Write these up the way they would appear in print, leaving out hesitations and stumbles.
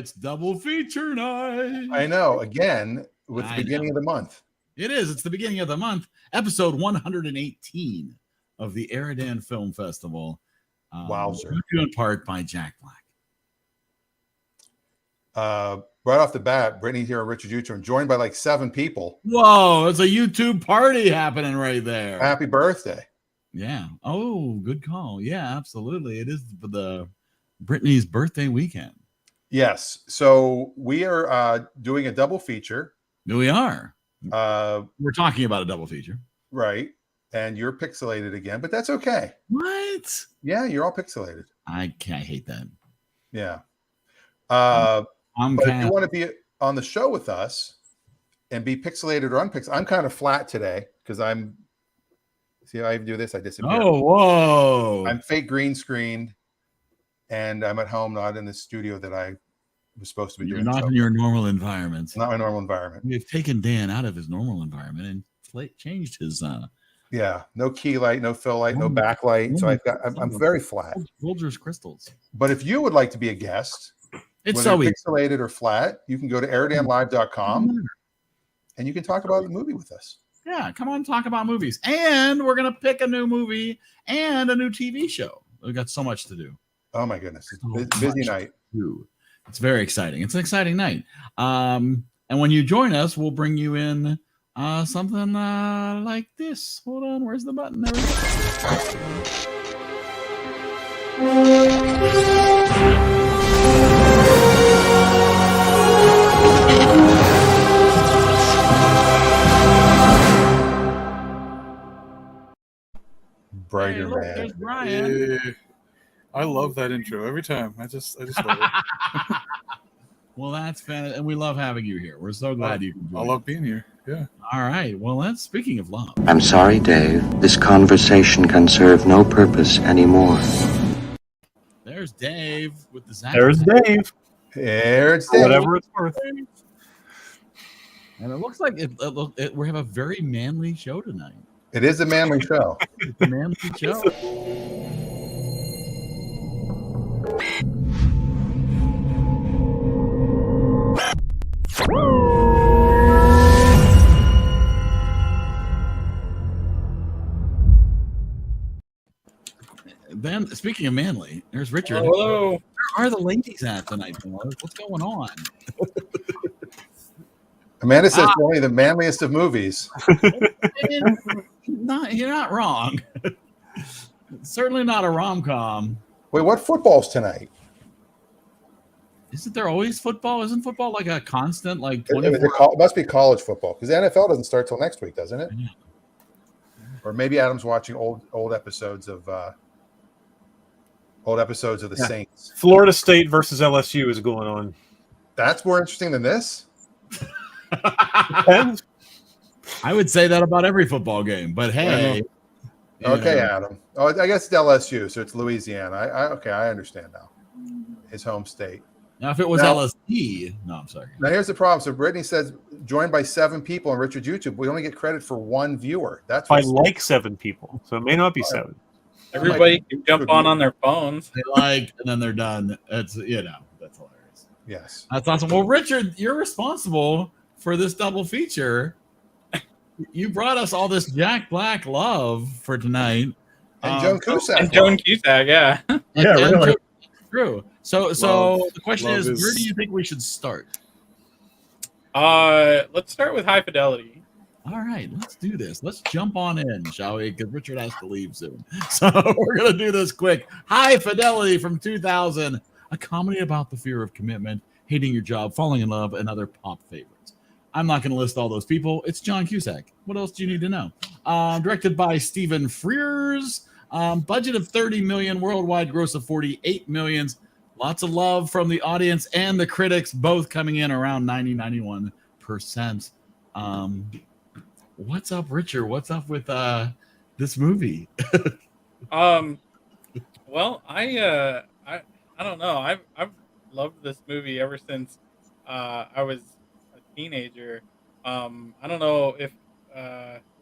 it's double feature night. I know. Again, with the beginning of the month. It is. It's the beginning of the month. Episode 118 of the EriDan Film Festival. Wowzer. In part by Jack Black. Right off the bat, Brittany here and Richard Utrum, joined by like 7 people. Whoa, it's a YouTube party happening right there. Happy birthday. Yeah. Oh, good call. Yeah, absolutely. It is the Brittany's birthday weekend. Yes. So we are doing a double feature. We are. We're talking about a double feature. Right. And you're pixelated again, but that's okay. What? Yeah, you're all pixelated. I hate that. Yeah. I'm but if you want to be on the show with us and be pixelated or unpixelated, I'm kind of flat today because I'm, see how I do this? I disappear. Oh, whoa. I'm fake green screened and I'm at home, not in the studio that I was supposed to be doing. You're not in your normal environment. Not my normal environment. We've taken Dan out of his normal environment and changed his yeah, no key light, no fill light, no backlight. So I'm very flat. Folgers crystals. But if you would like to be a guest, it's whether so easy. Pixelated or flat, you can go to eridanlive.com and you can talk about the movie with us. Yeah, come on, talk about movies. And we're going to pick a new movie and a new TV show. We've got so much to do. Oh, my goodness. It's a busy night. It's very exciting. It's an exciting night. And when you join us, we'll bring you in something like this. Hold on. Where's the button? There we go. Brighter look, man. there's Brian. Yeah. I love that intro every time. I just love it. Well, that's fantastic, and we love having you here. We're so glad you can join. I love being here. Yeah. All right. Well, that's speaking of love. I'm sorry, Dave. This conversation can serve no purpose anymore. There's Dave with the Zach. There's Dave. There's Dave. Whatever it's worth. And it looks like we have a very manly show tonight. It is a manly show. It's a manly show. Then, speaking of manly, there's Richard. Hello. Where are the ladies at tonight? What's going on? Amanda says only the manliest of movies. You're not wrong. Certainly not a rom-com. Wait, what football's tonight? Isn't there always football? Isn't football like a constant, like 24? It must be college football because the NFL doesn't start till next week, doesn't it? Yeah. Or maybe Adam's watching old episodes of the Saints. Florida State versus LSU is going on. That's more interesting than this. Depends. I would say that about every football game, but hey. Okay, Adam. Oh, I guess it's LSU, so it's Louisiana. I understand now. His home state. Now, if it was LSD, no, I'm sorry. Now, here's the problem. So, Brittany says, joined by 7 people on Richard YouTube. We only get credit for 1 viewer. That's by like 7 people, so it may not be 7. Everybody can jump on their phones. They like, and then they're done. It's that's hilarious. Yes, that's awesome. Well, Richard, you're responsible for this double feature. You brought us all this Jack Black love for tonight, and Joan Cusack. And Joan Cusack, yeah, yeah, really. True. So the question is, where do you think we should start? Let's start with High Fidelity. All right, let's do this. Let's jump on in, shall we? Because Richard has to leave soon. So we're going to do this quick. High Fidelity from 2000, a comedy about the fear of commitment, hating your job, falling in love, and other pop favorites. I'm not going to list all those people. It's John Cusack. What else do you need to know? Directed by Stephen Frears. Budget of $30 million, worldwide gross of $48 million. Lots of love from the audience and the critics, both coming in around 91%. What's up, Richard? What's up with this movie? Well, I don't know. I've loved this movie ever since I was a teenager. I don't know if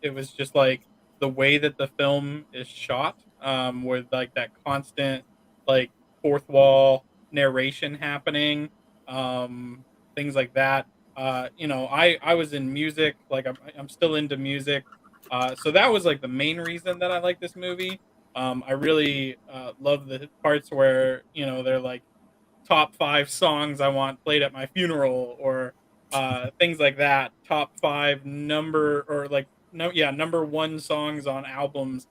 it was just like the way that the film is shot, with like that constant like fourth wall narration happening. things like that. I was in music, like I'm still into music, so that was like the main reason that I like this movie. I really love the parts where they're like top 5 songs I want played at my funeral, or things like that. Top 5 number, or like no, yeah, number 1 songs on albums.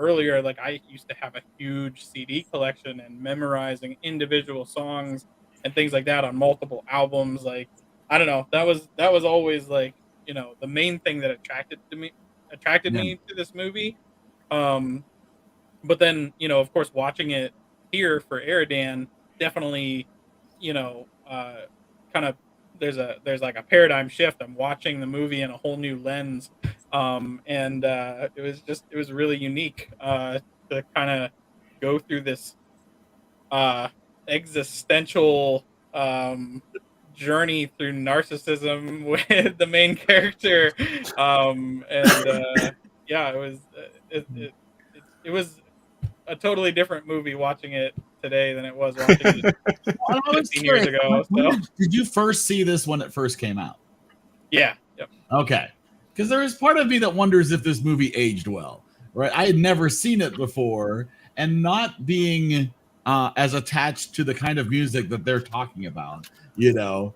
Earlier, like I used to have a huge CD collection and memorizing individual songs and things like that on multiple albums. Like I don't know, that was always like the main thing that attracted Yeah. me to this movie. But then of course watching it here for EriDan definitely kind of there's like a paradigm shift. I'm watching the movie in a whole new lens, and it was really unique to kind of go through this existential journey through narcissism with the main character, yeah, it was a totally different movie watching it today than it was watching it 15 years ago. So. Did you first see this when it first came out? Yeah. Yep. Okay. Because there is part of me that wonders if this movie aged well, right? I had never seen it before, and not being as attached to the kind of music that they're talking about, I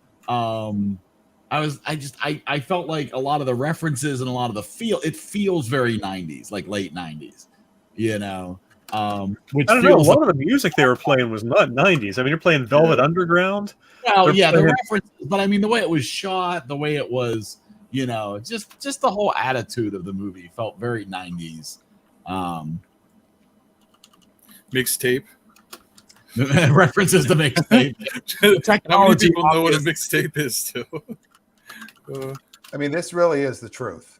felt like a lot of the references and a lot of it feels very 90s, like late 90s, which I don't know. A lot of the music they were playing was not 90s. I mean, you're playing Velvet Underground. Well, yeah, the references, but I mean, the way it was shot, the way it was, just the whole attitude of the movie felt very 90s. Mixtape. References to mixtape. How many people know what a mixtape is, too? I mean, this really is the truth.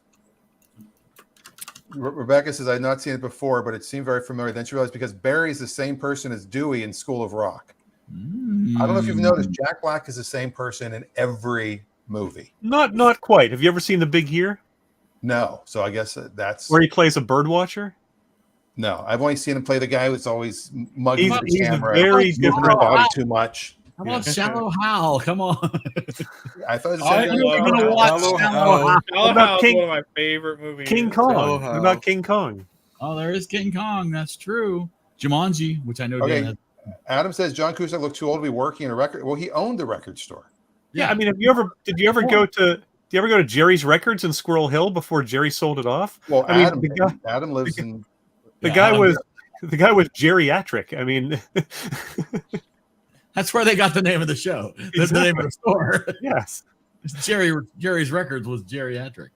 Rebecca says, I've not seen it before, but it seemed very familiar. Then she realized because Barry's the same person as Dewey in School of Rock. I don't know if you've noticed, Jack Black is the same person in every movie. Not quite. Have you ever seen The Big Year? No. So I guess that's... Where he plays a bird watcher? No. I've only seen him play the guy who's always mugging the He's camera. very moving different. his body too much. How about Shallow Hal? Come on. I thought it I said love gonna watch Shallow Shallow Hal. Shallow Hal is one of my favorite movies. King Kong. Shallow What Hal. about King Kong? Oh, there is King Kong. That's true. Jumanji, which I know Dan Okay. has. Adam says John Cusack looked too old to be working in a record. Well, he owned a record store. Yeah, I mean, did you ever go to Jerry's Records in Squirrel Hill before Jerry sold it off? Well, I mean, Adam lives in... The guy was geriatric. I mean, That's where they got the name of the show. That's the name of the store. yes. Jerry's Records was geriatric.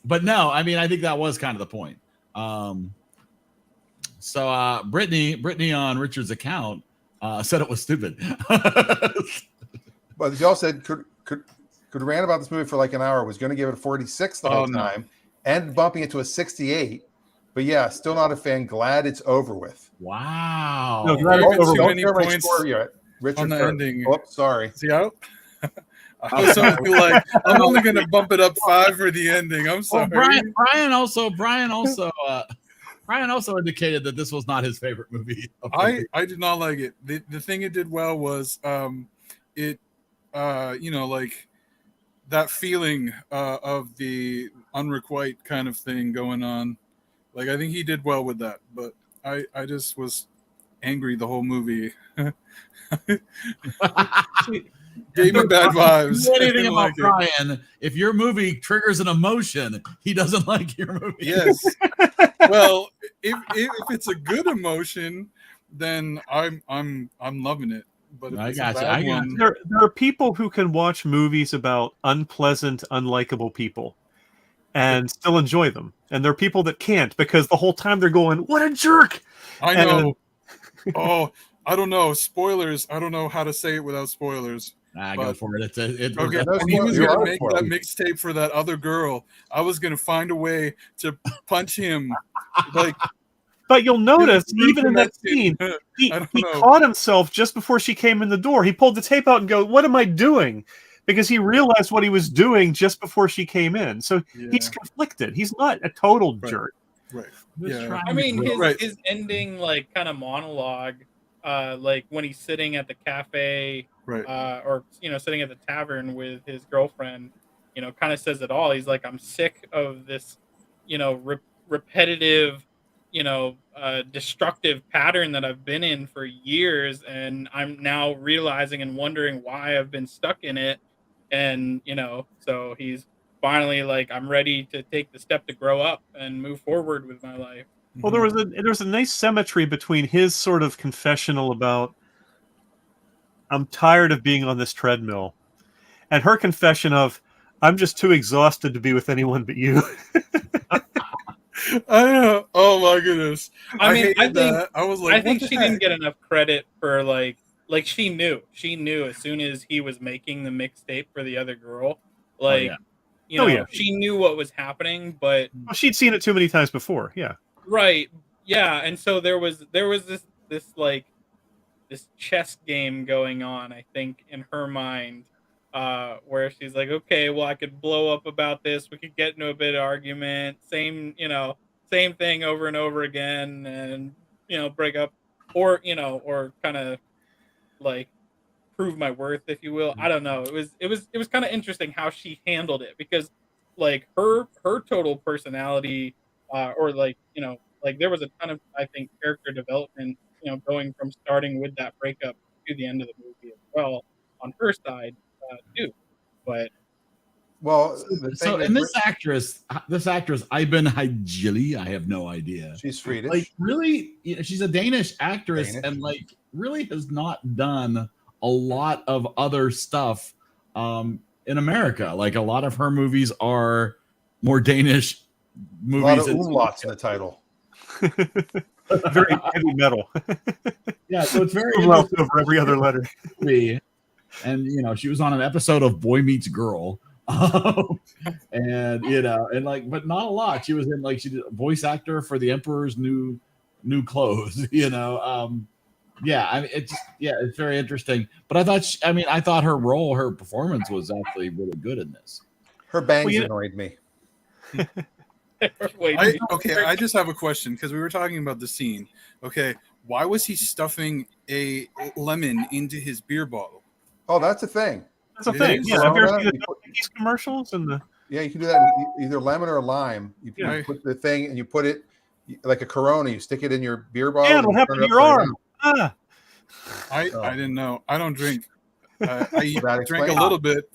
But no, I mean, I think that was kind of the point. So Brittany on Richard's account said it was stupid. But y'all said could rant about this movie for like an hour, was going to give it a 46 the whole time, and bumping it to a 68. But yeah, still not a fan. Glad it's over with. Wow. No, glad it's over too with. many Don't points score yet. Richard on the first. ending. Oh, sorry. See how? I was only like, I'm only going to bump it up 5 for the ending. I'm sorry. Well, Brian also indicated that this was not his favorite movie. I did not like it. The thing it did well was like that feeling of the unrequited kind of thing going on. Like, I think he did well with that, but I just was angry the whole movie. Gave me bad vibes. Anything about Brian? If your movie triggers an emotion, he doesn't like your movie. Yes. Well, if it's a good emotion, then I'm loving it. But if I it's a got you. bad I got one, you. There are people who can watch movies about unpleasant, unlikable people and still enjoy them. And there are people that can't because the whole time they're going, "What a jerk!" I know. Oh, I don't know. Spoilers. I don't know how to say it without spoilers. Go for it. Okay, when he was going to make that mixtape for that other girl, I was going to find a way to punch him. Like, but you'll notice, even in that scene, he caught himself just before she came in the door. He pulled the tape out and go, "What am I doing?" Because he realized what he was doing just before she came in. So he's conflicted. He's not a total jerk. Right. I mean, his ending, like, kind of monologue like when he's sitting at the cafe, Right. or sitting at the tavern with his girlfriend, kind of says it all. He's like, I'm sick of this, repetitive, destructive pattern that I've been in for years, and I'm now realizing and wondering why I've been stuck in it. And so he's finally like, I'm ready to take the step to grow up and move forward with my life. Well, there was a nice symmetry between his sort of confessional about I'm tired of being on this treadmill, and her confession of I'm just too exhausted to be with anyone but you. I know. Oh my goodness. I mean, I think that. I was like, I think she didn't get enough credit for like she knew as soon as he was making the mixtape for the other girl, like she knew what was happening, but well, she'd seen it too many times before. Yeah. Right. Yeah, and so there was this like this chess game going on, I think, in her mind, where she's like, okay, well, I could blow up about this, we could get into a bit of argument, same thing over and over again, and break up, or or kind of like prove my worth, if you will. I don't know. It was kind of interesting how she handled it, because like her total personality, or like like there was a ton of, I think, character development, going from starting with that breakup to the end of the movie as well on her side, too. But well, and this actress, Iben Hajili, I have no idea. She's Swedish. Like, really, she's a Danish actress, and like really has not done a lot of other stuff in America. Like, a lot of her movies are more Danish movies. A lot of umlauts in the title. Very heavy metal. Yeah, so it's very over every other letter. And she was on an episode of Boy Meets Girl. And but not a lot. She was in, like, she did a voice actor for the Emperor's New Clothes. Yeah, I mean, it's very interesting. But I thought her performance was actually really good in this. Her bangs annoyed me. I just have a question, because we were talking about the scene. Okay, why was he stuffing a lemon into his beer bottle? Oh, that's a thing. That's a thing. Yeah, have you ever seen these commercials? Yeah, you can do that in either lemon or lime. You put the thing and you put it like a Corona. You stick it in your beer bottle. Yeah, it'll happen to your arm. I didn't know. I don't drink. I drank a little bit,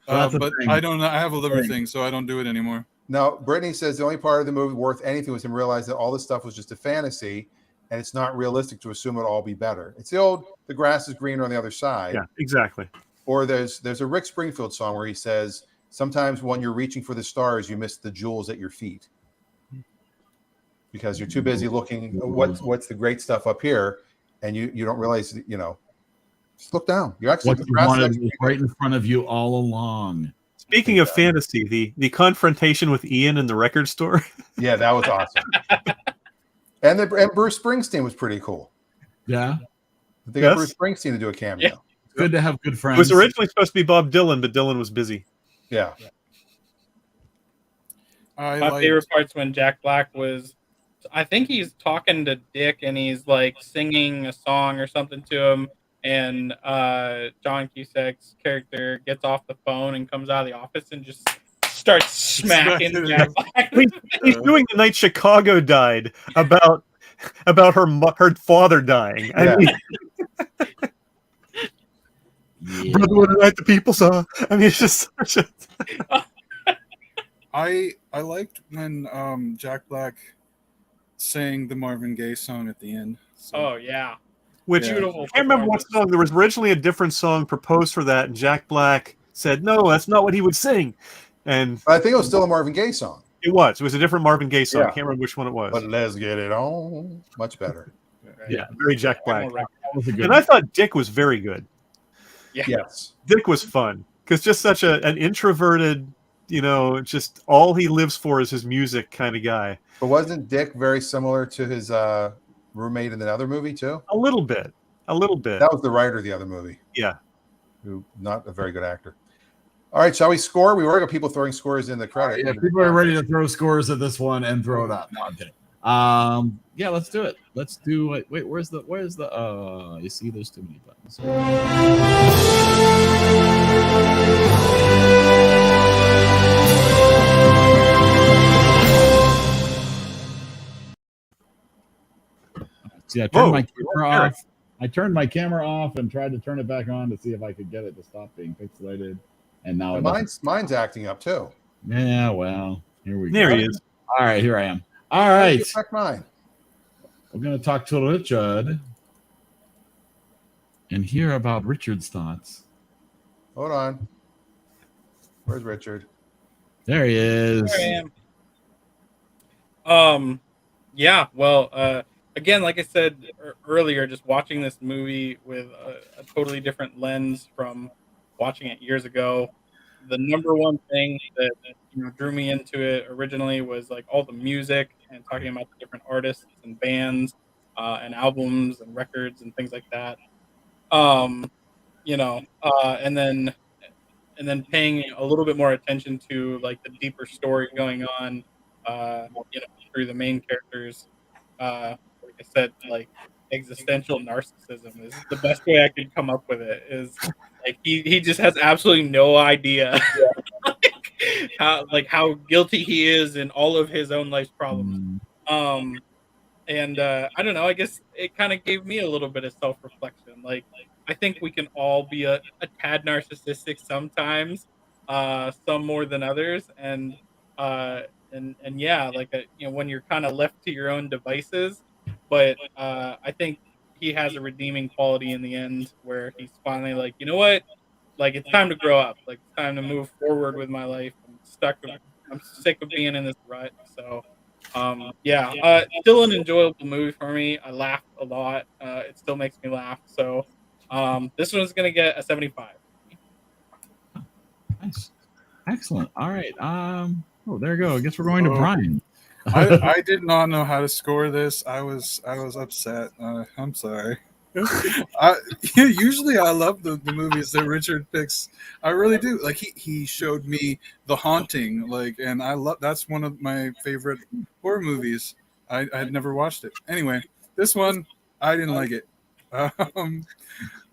but I don't know. I have a liver thing, so I don't do it anymore. Now, Brittany says the only part of the movie worth anything was him realizing that all this stuff was just a fantasy, and it's not realistic to assume it'll all be better. It's the grass is greener on the other side. Yeah, exactly. Or there's a Rick Springfield song where he says, sometimes when you're reaching for the stars, you miss the jewels at your feet, because you're too busy looking what's the great stuff up here, and you don't realize just look down. You're actually right in front of you all along. Speaking of fantasy, the confrontation with Ian in the record store. Yeah, that was awesome. and Bruce Springsteen was pretty cool. Yeah. They got Bruce Springsteen to do a cameo. Yeah. Good to have good friends. It was originally supposed to be Bob Dylan, but Dylan was busy. Yeah. My favorite part's when Jack Black was, I think he's talking to Dick, and he's like singing a song or something to him, and John Cusack's character gets off the phone and comes out of the office and just starts smacking Jack Black. He's doing The Night Chicago Died about her father dying. Yeah. I mean, Brother, what night the people saw. I mean, it's just such a. I liked when Jack Black sang the Marvin Gaye song at the end. So. Oh yeah. Which I can't remember what song. There was originally a different song proposed for that, and Jack Black said, "No, that's not what he would sing." And I think it was still a Marvin Gaye song. It was. It was a different Marvin Gaye song. I can't remember which one it was. But let's get it on. Much better. Yeah, very Jack Black. And I thought Dick was very good. Yeah. Yes. Dick was fun because just such an introverted, just all he lives for is his music kind of guy. But wasn't Dick very similar to his roommate in another movie too? A little bit. That was the writer of the other movie. Yeah. Who not a very good actor. All right, shall we score? We already got people throwing scores in the credit. Yeah, people are ready to throw scores at this one and throw it up. No, I'm kidding. Yeah, let's do it. Let's do it. Wait, where's the you see there's too many buttons. See, I turned my camera off. I turned my camera off and tried to turn it back on to see if I could get it to stop being pixelated. And now mine's acting up too. Yeah, well, here we go. There he is. All right, here I am. All right. Check mine. We're going to talk to Richard and hear about Richard's thoughts. Hold on. Where's Richard? There he is. There I am. Yeah, well, again, like I said earlier, just watching this movie with a totally different lens from watching it years ago. The number one thing that drew me into it originally was like all the music and talking about the different artists and bands and albums and records and things like that. And then paying a little bit more attention to like the deeper story going on, through the main characters. Like I said, like existential narcissism is the best way I could come up with it. Is like he just has absolutely no idea how guilty he is in all of his own life's problems. And I don't know. I guess it kind of gave me a little bit of self-reflection. Like I think we can all be a tad narcissistic sometimes, some more than others, and yeah, like when you're kind of left to your own devices. But I think he has a redeeming quality in the end, where he's finally like, you know what, like it's time to grow up. Like it's time to move forward with my life. I'm sick of being in this rut. So still an enjoyable movie for me. I laughed a lot. It still makes me laugh. So this one's gonna get a 75. Nice. Excellent. All right. Oh, there you go. I guess we're going to Brian. I did not know how to score this. I was upset. I'm sorry. Usually I love the movies that Richard picks. I really do. Like he showed me The Haunting, and I love, that's one of my favorite horror movies. I had never watched it. Anyway, this one I didn't like it. I'm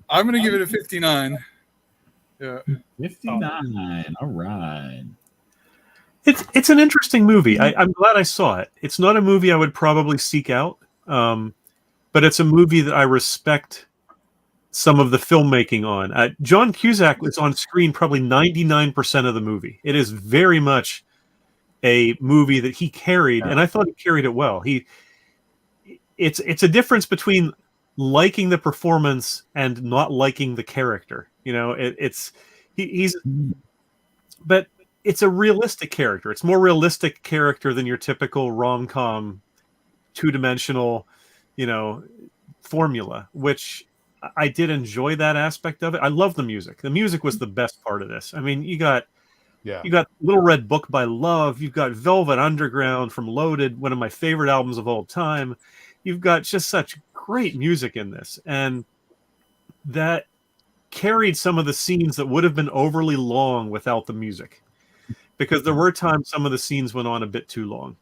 gonna give it a 59. Yeah, 59. All right. It's an interesting movie. I'm glad I saw it. It's not a movie I would probably seek out, but it's a movie that I respect some of the filmmaking on. John Cusack was on screen probably 99% of the movie. It is very much a movie that he carried, and I thought he carried it well. It's a difference between liking the performance and not liking the character. But it's a realistic character. It's more realistic character than your typical rom-com, two-dimensional, formula, which I did enjoy that aspect of it. I love the music. The music was the best part of this. I mean, you got Little Red Book by Love. You've got Velvet Underground from Loaded, one of my favorite albums of all time. You've got just such great music in this. And that carried some of the scenes that would have been overly long without the music. Because there were times some of the scenes went on a bit too long.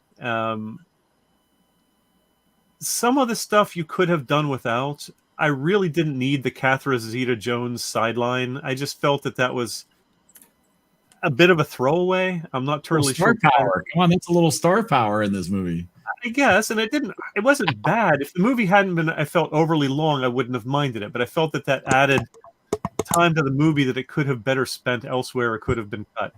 Some of the stuff you could have done without. I really didn't need the Catherine Zeta-Jones sideline. I just felt that was a bit of a throwaway. I'm not totally sure. Star power. Come on, that's a little star power in this movie. I guess, and it wasn't bad. If the movie hadn't been, I felt, overly long, I wouldn't have minded it. But I felt that added time to the movie that it could have better spent elsewhere or could have been cut.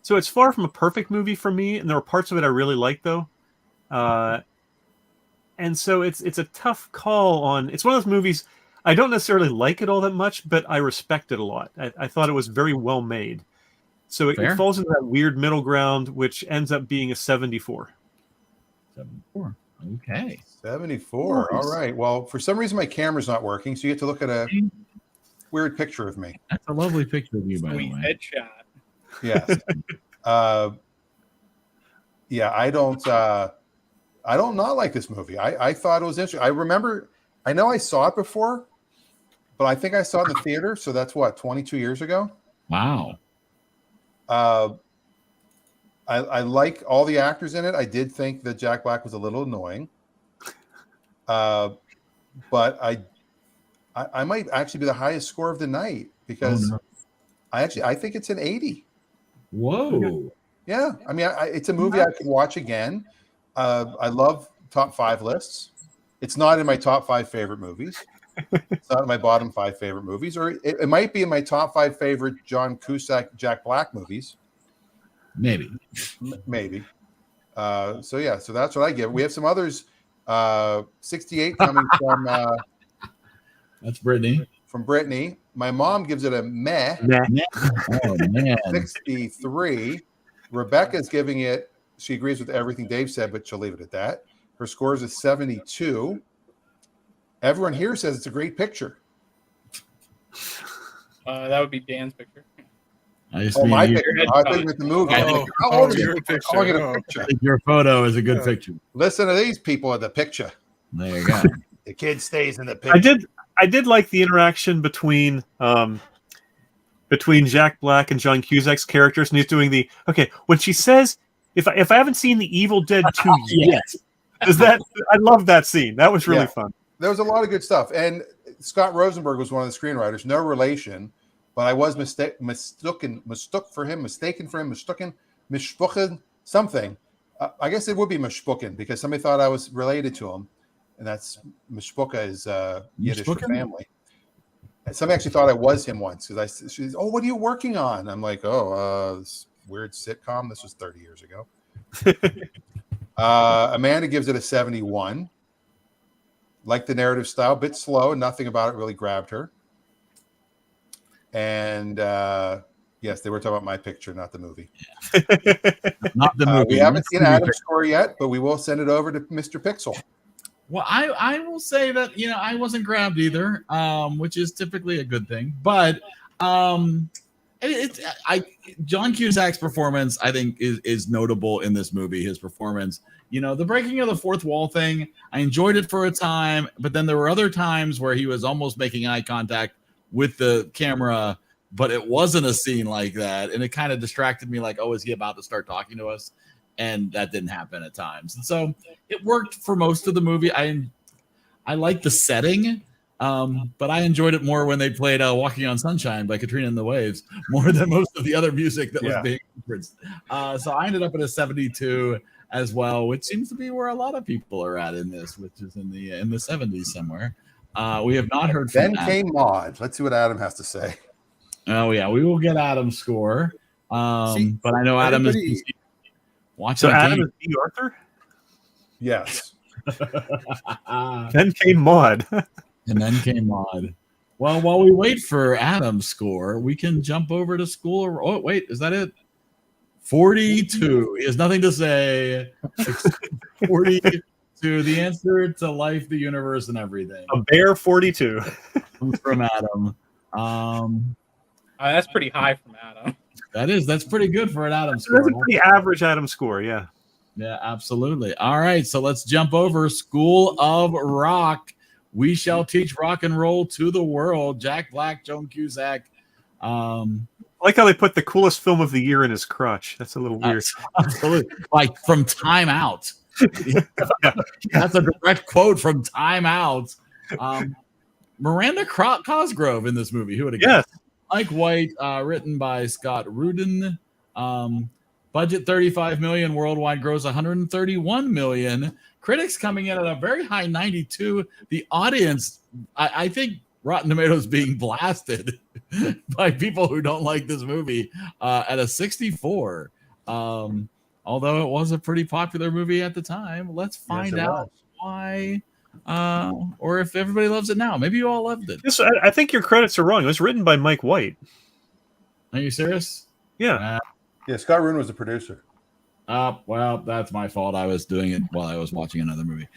So it's far from a perfect movie for me, and there are parts of it I really like, though. And so it's a tough call on. It's one of those movies I don't necessarily like it all that much, but I respect it a lot. I thought it was very well made. So it falls into that weird middle ground, which ends up being a 74. 74. Okay. 74. All right. Well, for some reason my camera's not working, so you have to look at a weird picture of me. That's a lovely picture of you, by the way. Headshot. Yes. I don't not like this movie. I thought it was interesting. I know I saw it before, but I think I saw it in the theater. So that's 22 years ago. Wow. I like all the actors in it. I did think that Jack Black was a little annoying, but I might actually be the highest score of the night because I think it's an 80. Whoa! Yeah, I mean, it's a movie I could watch again. I love top 5 lists. It's not in my top 5 favorite movies. It's not in my bottom 5 favorite movies, or it might be in my top 5 favorite John Cusack, Jack Black movies. Maybe. So that's what I give. We have some others. 68 coming from that's Brittany. From Brittany. My mom gives it a meh. Oh man. 63. Rebecca's giving it. She agrees with everything Dave said, but she'll leave it at that. Her scores is 72. Everyone here says it's a great picture. That would be Dan's picture. My picture. I think with the movie. Your picture. Your photo is a good picture. Listen to these people in the picture. There you go. The kid stays in the picture. I did like the interaction between Jack Black and John Cusack's characters, and he's doing when she says, if I haven't seen The Evil Dead 2 yet, I love that scene. That was really fun. There was a lot of good stuff. And Scott Rosenberg was one of the screenwriters, no relation, but I was mistaken for him, something. I guess it would be mishpuchen because somebody thought I was related to him. And that's mishpucha is Yiddish for family. And somebody actually thought I was him once because she's, what are you working on? I'm like, this weird sitcom. This was 30 years ago. Amanda gives it a 71. Like the narrative style, bit slow. Nothing about it really grabbed her. And yes, they were talking about my picture, not the movie. Not the movie. We haven't seen Adam's score yet, but we will send it over to Mr. Pixel. Well, I will say that I wasn't grabbed either, which is typically a good thing. But John Cusack's performance, I think, is notable in this movie. His performance, the breaking of the fourth wall thing, I enjoyed it for a time, but then there were other times where he was almost making eye contact with the camera, but it wasn't a scene like that, and it kind of distracted me. Like, is he about to start talking to us? And that didn't happen at times. And so it worked for most of the movie. I liked the setting, but I enjoyed it more when they played Walking on Sunshine by Katrina and the Waves more than most of the other music that was being referenced. So I ended up at a 72 as well, which seems to be where a lot of people are at in this, which is in the 70s somewhere. We have not heard from Then came Maud. Let's see what Adam has to say. Oh, yeah. We will get Adam's score. But I know Adam is... So Adam is B. Arthur? Yes. Then came Maud. And then came Maud. Well, while we wait for Adam's score, we can jump over to school. Oh, wait, is that it? 42. He has nothing to say. 42. The answer to life, the universe, and everything. A bare 42. Comes from Adam. That's pretty high from Adam. That's pretty good for an Adam score. That's a pretty average Adam score, yeah. Yeah, absolutely. All right, so let's jump over School of Rock. We shall teach rock and roll to the world. Jack Black, Joan Cusack. I like how they put the coolest film of the year in his crotch. That's a little weird. Absolutely. Like from Time Out. That's a direct quote from Time Out. Miranda Cosgrove in this movie. Who would have guessed? Yes. Mike White, written by Scott Rudin. Budget $35 million, worldwide gross $131 million. Critics coming in at a very high 92. The audience, I think Rotten Tomatoes being blasted by people who don't like this movie at a 64. Although it was a pretty popular movie at the time. Let's find out why. Or if everybody loves it now. Maybe you all loved it. I think your credits are wrong. It was written by Mike White. Are you serious? Yeah. Yeah, Scott Rudin was the producer. Well, that's my fault. I was doing it while I was watching another movie.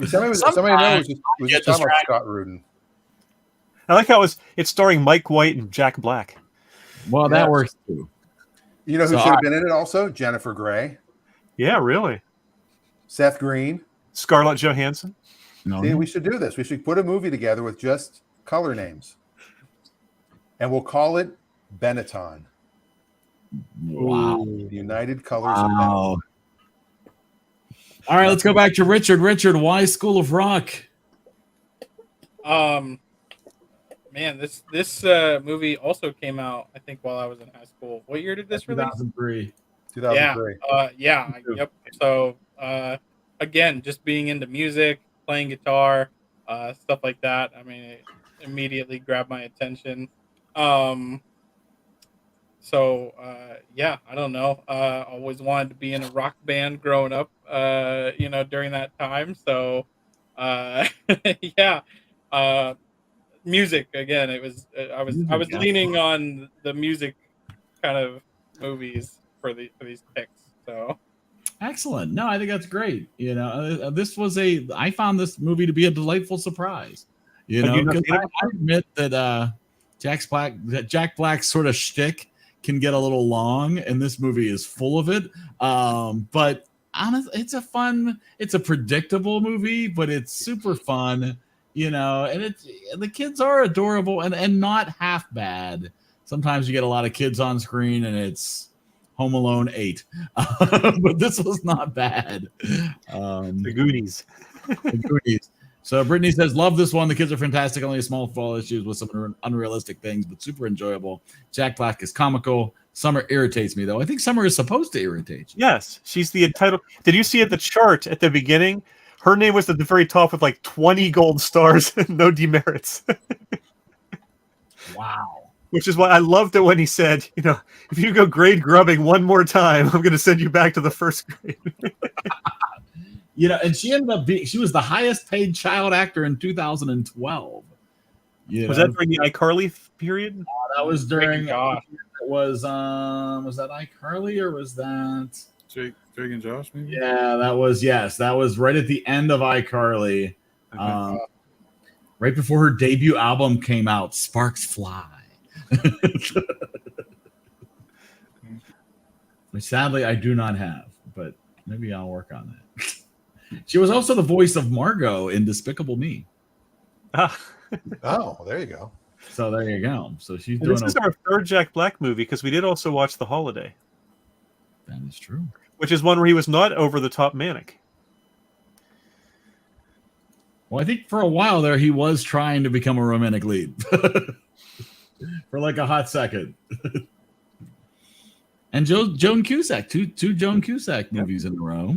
Somebody knows was just talking about Scott Rudin. I like how it's starring Mike White and Jack Black. Well, that works too. You know who should have been in it also? Jennifer Grey. Yeah, really. Seth Green. Scarlett Johansson. No. See, we should do this. We should put a movie together with just color names. And we'll call it Benetton. Wow. United Colors of Battle. Wow. All right, let's go back to Richard. Richard, why School of Rock? Man, this movie also came out, I think, while I was in high school. What year did this release? 2003. 2003. Yep. So, again, just being into music, playing guitar, stuff like that. I mean, it immediately grabbed my attention. So, I don't know. Always wanted to be in a rock band growing up, during that time. So, yeah. Music again. It was I was leaning on the music kind of movies for these picks. So excellent. No, I think that's great. I found this movie to be a delightful surprise. Because I admit that Jack Black's sort of shtick can get a little long, and this movie is full of it. But honestly, it's a predictable movie, but it's super fun. And the kids are adorable and not half bad. Sometimes you get a lot of kids on screen and it's Home Alone 8. But this was not bad. The Goonies. The Goonies. So Brittany says, love this one. The kids are fantastic. Only a small fall issues with some unrealistic things, but super enjoyable. Jack Black is comical. Summer irritates me, though. I think Summer is supposed to irritate you. Yes, she's the entitled. Did you see at the chart at the beginning? Her name was at the very top with like 20 gold stars and no demerits. Wow. Which is why I loved it when he said, if you go grade grubbing one more time, I'm going to send you back to the first grade. And she ended up she was the highest paid child actor in 2012. Was that during the iCarly period? That was during. Was that iCarly or was that Jake and Josh? Maybe. Yeah, that was right at the end of iCarly, right before her debut album came out, Sparks Fly. Which sadly I do not have, but maybe I'll work on that. She was also the voice of Margot in Despicable Me. Oh, there you go. So there you go. So she's doing. This is our third Jack Black movie because we did also watch The Holiday. That is true. Which is one where he was not over the top manic. Well, I think for a while there he was trying to become a romantic lead for like a hot second. And Joan Cusack, two Joan Cusack movies in a row.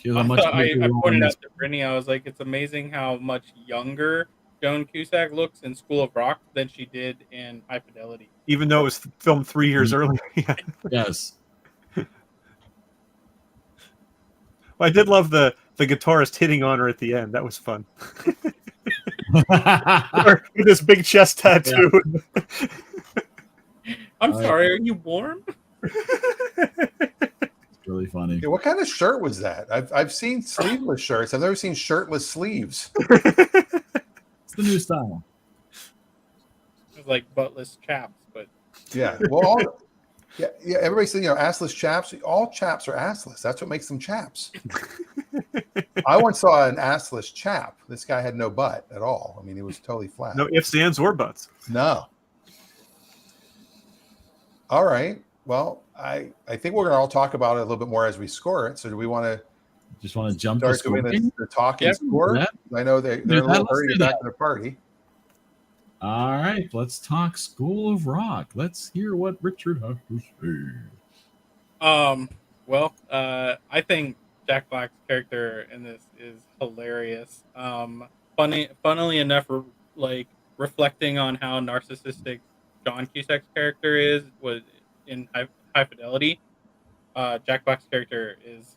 I pointed out to Brittany, I was like, it's amazing how much younger Joan Cusack looks in School of Rock than she did in High Fidelity. Even though it was filmed 3 years earlier. Yes. Well, I did love the guitarist hitting on her at the end. That was fun. With this big chest tattoo. Yeah. I'm sorry, are you warm? It's really funny. Yeah, what kind of shirt was that? I've seen sleeveless shirts. I've never seen shirtless sleeves. It's the new style. It's like buttless chaps, but yeah. Well, everybody says, assless chaps. All chaps are assless. That's what makes them chaps. I once saw an assless chap. This guy had no butt at all. I mean, he was totally flat. No ifs, ands, or buts. No. All right. Well, I think we're going to all talk about it a little bit more as we score it. So do we want to jump start doing the talk and score? I know they're in a little hurry to get back to the party. All right, let's talk School of Rock. Let's hear what Richard has to say. Well, I think Jack Black's character in this is hilarious. Funnily enough, like reflecting on how narcissistic John Cusack's character was in High Fidelity. Jack Black's character is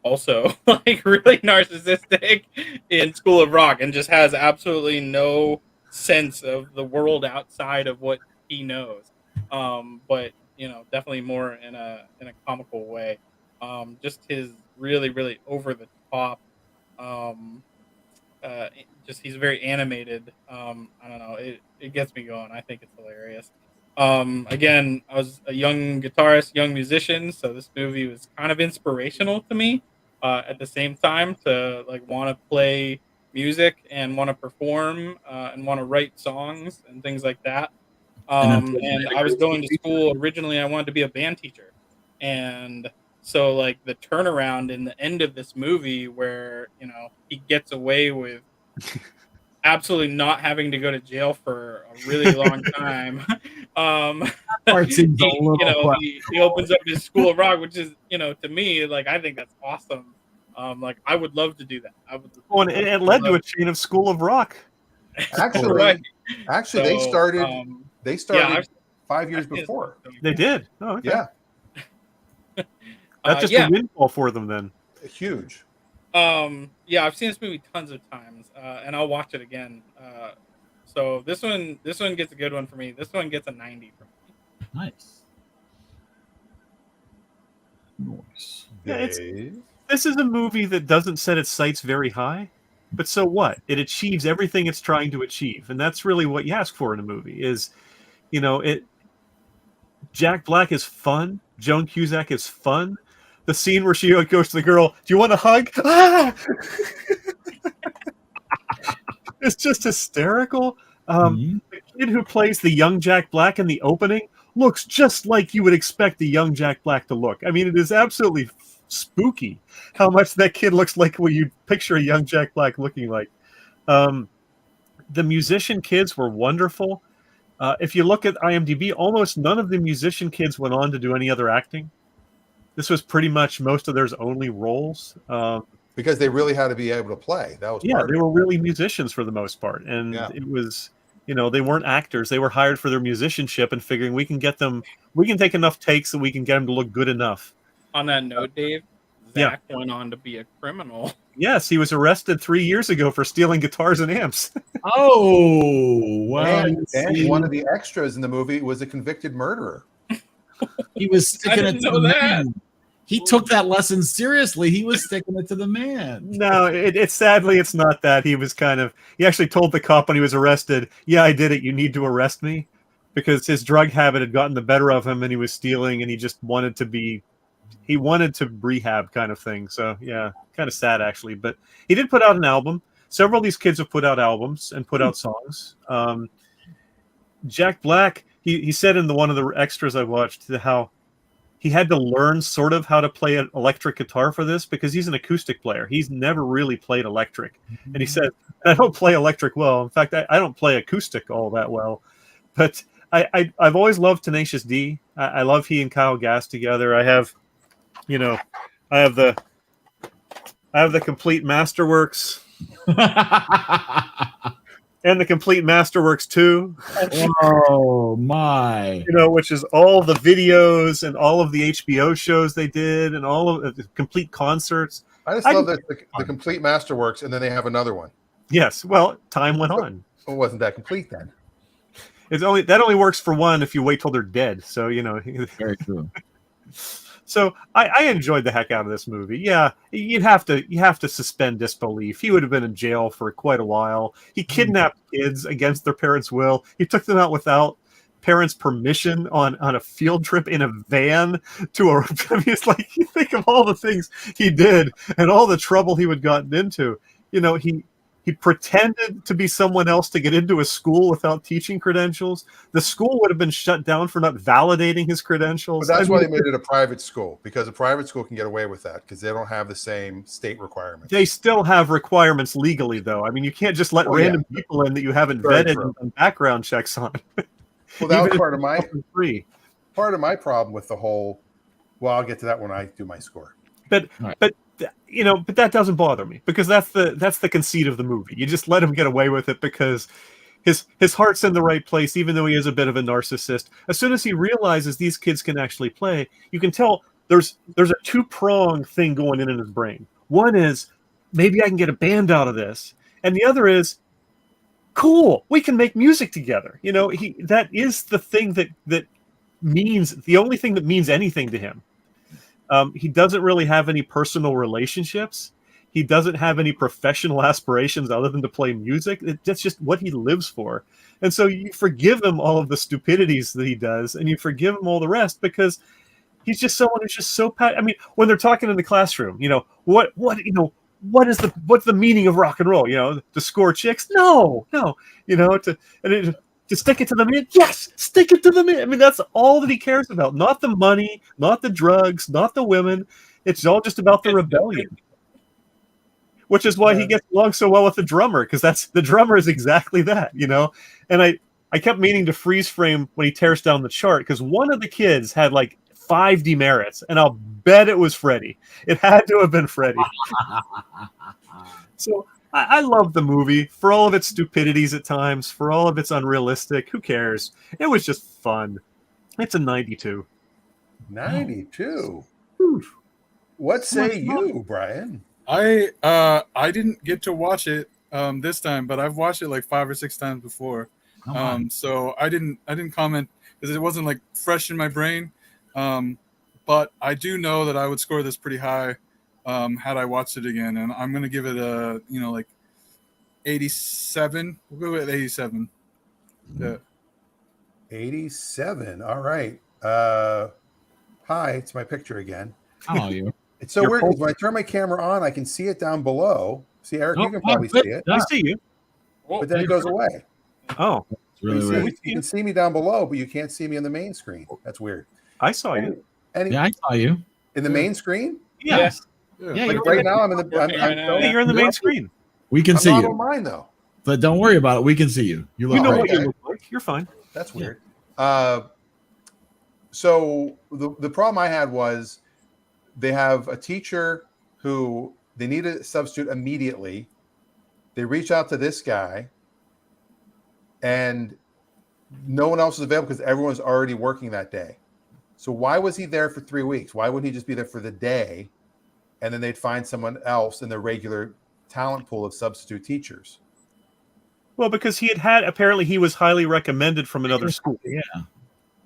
also like really narcissistic in School of Rock and just has absolutely no sense of the world outside of what he knows. But definitely more in a comical way. Just his really over the top. Just he's very animated. I don't know. It gets me going. I think it's hilarious. Again, I was a young guitarist, young musician, so this movie was kind of inspirational to me. At the same time, to like want to play music and want to perform and want to write songs and things like that. And I was going to school originally. I wanted to be a band teacher, and so like the turnaround in the end of this movie, where he gets away with absolutely not having to go to jail for a really long time. He opens up his School of Rock, which is to me, like, I think that's awesome. Like, I would love to do that. It led to a chain of School of Rock. Actually, right. Actually, they started 5 years before. They did. Oh, okay. Yeah. That's just a windfall for them then. Huge. Yeah, I've seen this movie tons of times, and I'll watch it again. So this one gets a good one for me. This one gets a 90 from me. Nice. Nice. Yeah, this is a movie that doesn't set its sights very high, but so what? It achieves everything it's trying to achieve, and that's really what you ask for in a movie. Jack Black is fun. Joan Cusack is fun. The scene where she goes to the girl, "Do you want a hug?" Ah! It's just hysterical. The kid who plays the young Jack Black in the opening looks just like you would expect the young Jack Black to look. I mean, it is absolutely spooky how much that kid looks like what you'd picture a young Jack Black looking like. The musician kids were wonderful. If you look at IMDb, almost none of the musician kids went on to do any other acting. This was pretty much most of their only roles. Because they really had to be able to play. That was they were really musicians for the most part. And it was, they weren't actors. They were hired for their musicianship and figuring we can take enough takes that we can get them to look good enough. On that note, Dave, Zach went on to be a criminal. Yes, he was arrested 3 years ago for stealing guitars and amps. Oh, wow. And one of the extras in the movie was a convicted murderer. He was sticking it to the man. He took that lesson seriously. He was sticking it to the man. No, sadly, it's not that. He actually told the cop when he was arrested, "Yeah, I did it. You need to arrest me," because his drug habit had gotten the better of him and he was stealing and he just wanted to rehab kind of thing. So yeah, kind of sad actually, but he did put out an album. Several of these kids have put out albums and put out songs. Jack Black, he said in one of the extras I watched how he had to learn sort of how to play an electric guitar for this because he's an acoustic player. He's never really played electric. And he said, "I don't play electric well. In fact, I don't play acoustic all that well." But I've always loved Tenacious D. I love he and Kyle Gass together. I have the Complete Masterworks. And the Complete Masterworks 2. Oh my! Which is all the videos and all of the HBO shows they did, and all of the complete concerts. I just love that the Complete Masterworks, and then they have another one. Yes, well, time went on. It wasn't that complete then. That only works for one if you wait till they're dead. So Very true. So I enjoyed the heck out of this movie. Yeah, you have to suspend disbelief. He would have been in jail for quite a while. He kidnapped kids against their parents' will. He took them out without parents' permission on a field trip in a van I mean, it's like you think of all the things he did and all the trouble he would gotten into. He pretended to be someone else to get into a school without teaching credentials. The school would have been shut down for not validating his credentials. But that's why they made it a private school, because a private school can get away with that because they don't have the same state requirements. They still have requirements legally, though. I mean, you can't just let random people in that you haven't vetted and done background checks on. Well, that was part of my problem with the whole. Well, I'll get to that when I do my score. But that doesn't bother me because that's the conceit of the movie. You just let him get away with it because his heart's in the right place, even though he is a bit of a narcissist. As soon as he realizes these kids can actually play, you can tell there's a two-pronged thing going in his brain. One is maybe I can get a band out of this, and the other is cool. We can make music together. That is the thing that means the only thing that means anything to him. He doesn't really have any personal relationships. He doesn't have any professional aspirations other than to play music. That's just what he lives for. And so you forgive him all of the stupidities that he does, and you forgive him all the rest because he's just someone who's just so I mean, when they're talking in the classroom, what's the meaning of rock and roll? To score chicks? No. To To stick it to the man? Yes, stick it to the man. I mean, that's all that he cares about. Not the money, not the drugs, not the women. It's all just about the rebellion. Which is why he gets along so well with the drummer, because the drummer is exactly that, And I kept meaning to freeze frame when he tears down the chart, because one of the kids had like 5 demerits, and I'll bet it was Freddie. It had to have been Freddie. So I love the movie for all of its stupidities at times, for all of its unrealistic. Who cares? It was just fun. It's a 92. 92. Whew. What say you, Brian? I didn't get to watch it this time, but I've watched it like 5 or 6 times before. So I didn't comment because it wasn't like fresh in my brain. But I do know that I would score this pretty high had I watched it again, and I'm gonna give it a like 87. We'll go with 87. Yeah. 87. All right. Hi, it's my picture again. How are you? It's so weird because when I turn my camera on, I can see it down below. See, Eric, you can probably see it. I see you. But then it goes away. Oh, It's really weird. You can see me down below, but you can't see me on the main screen. That's weird. I saw you. Yeah, I saw you. In the main screen? Yes. Yeah, Like right now, I'm in the. You're in the main screen. We can see I'm not you. on mine though. But don't worry about it. We can see you. You look You know great. what you look like. You're fine. That's weird. So the problem I had was they have a teacher who they need a substitute immediately. They reach out to this guy, and no one else is available because everyone's already working that day. So why was he there for 3 weeks? Why wouldn't he just be there for the day, and then they'd find someone else in the regular talent pool of substitute teachers? Well, because apparently he was highly recommended from another school. Yeah.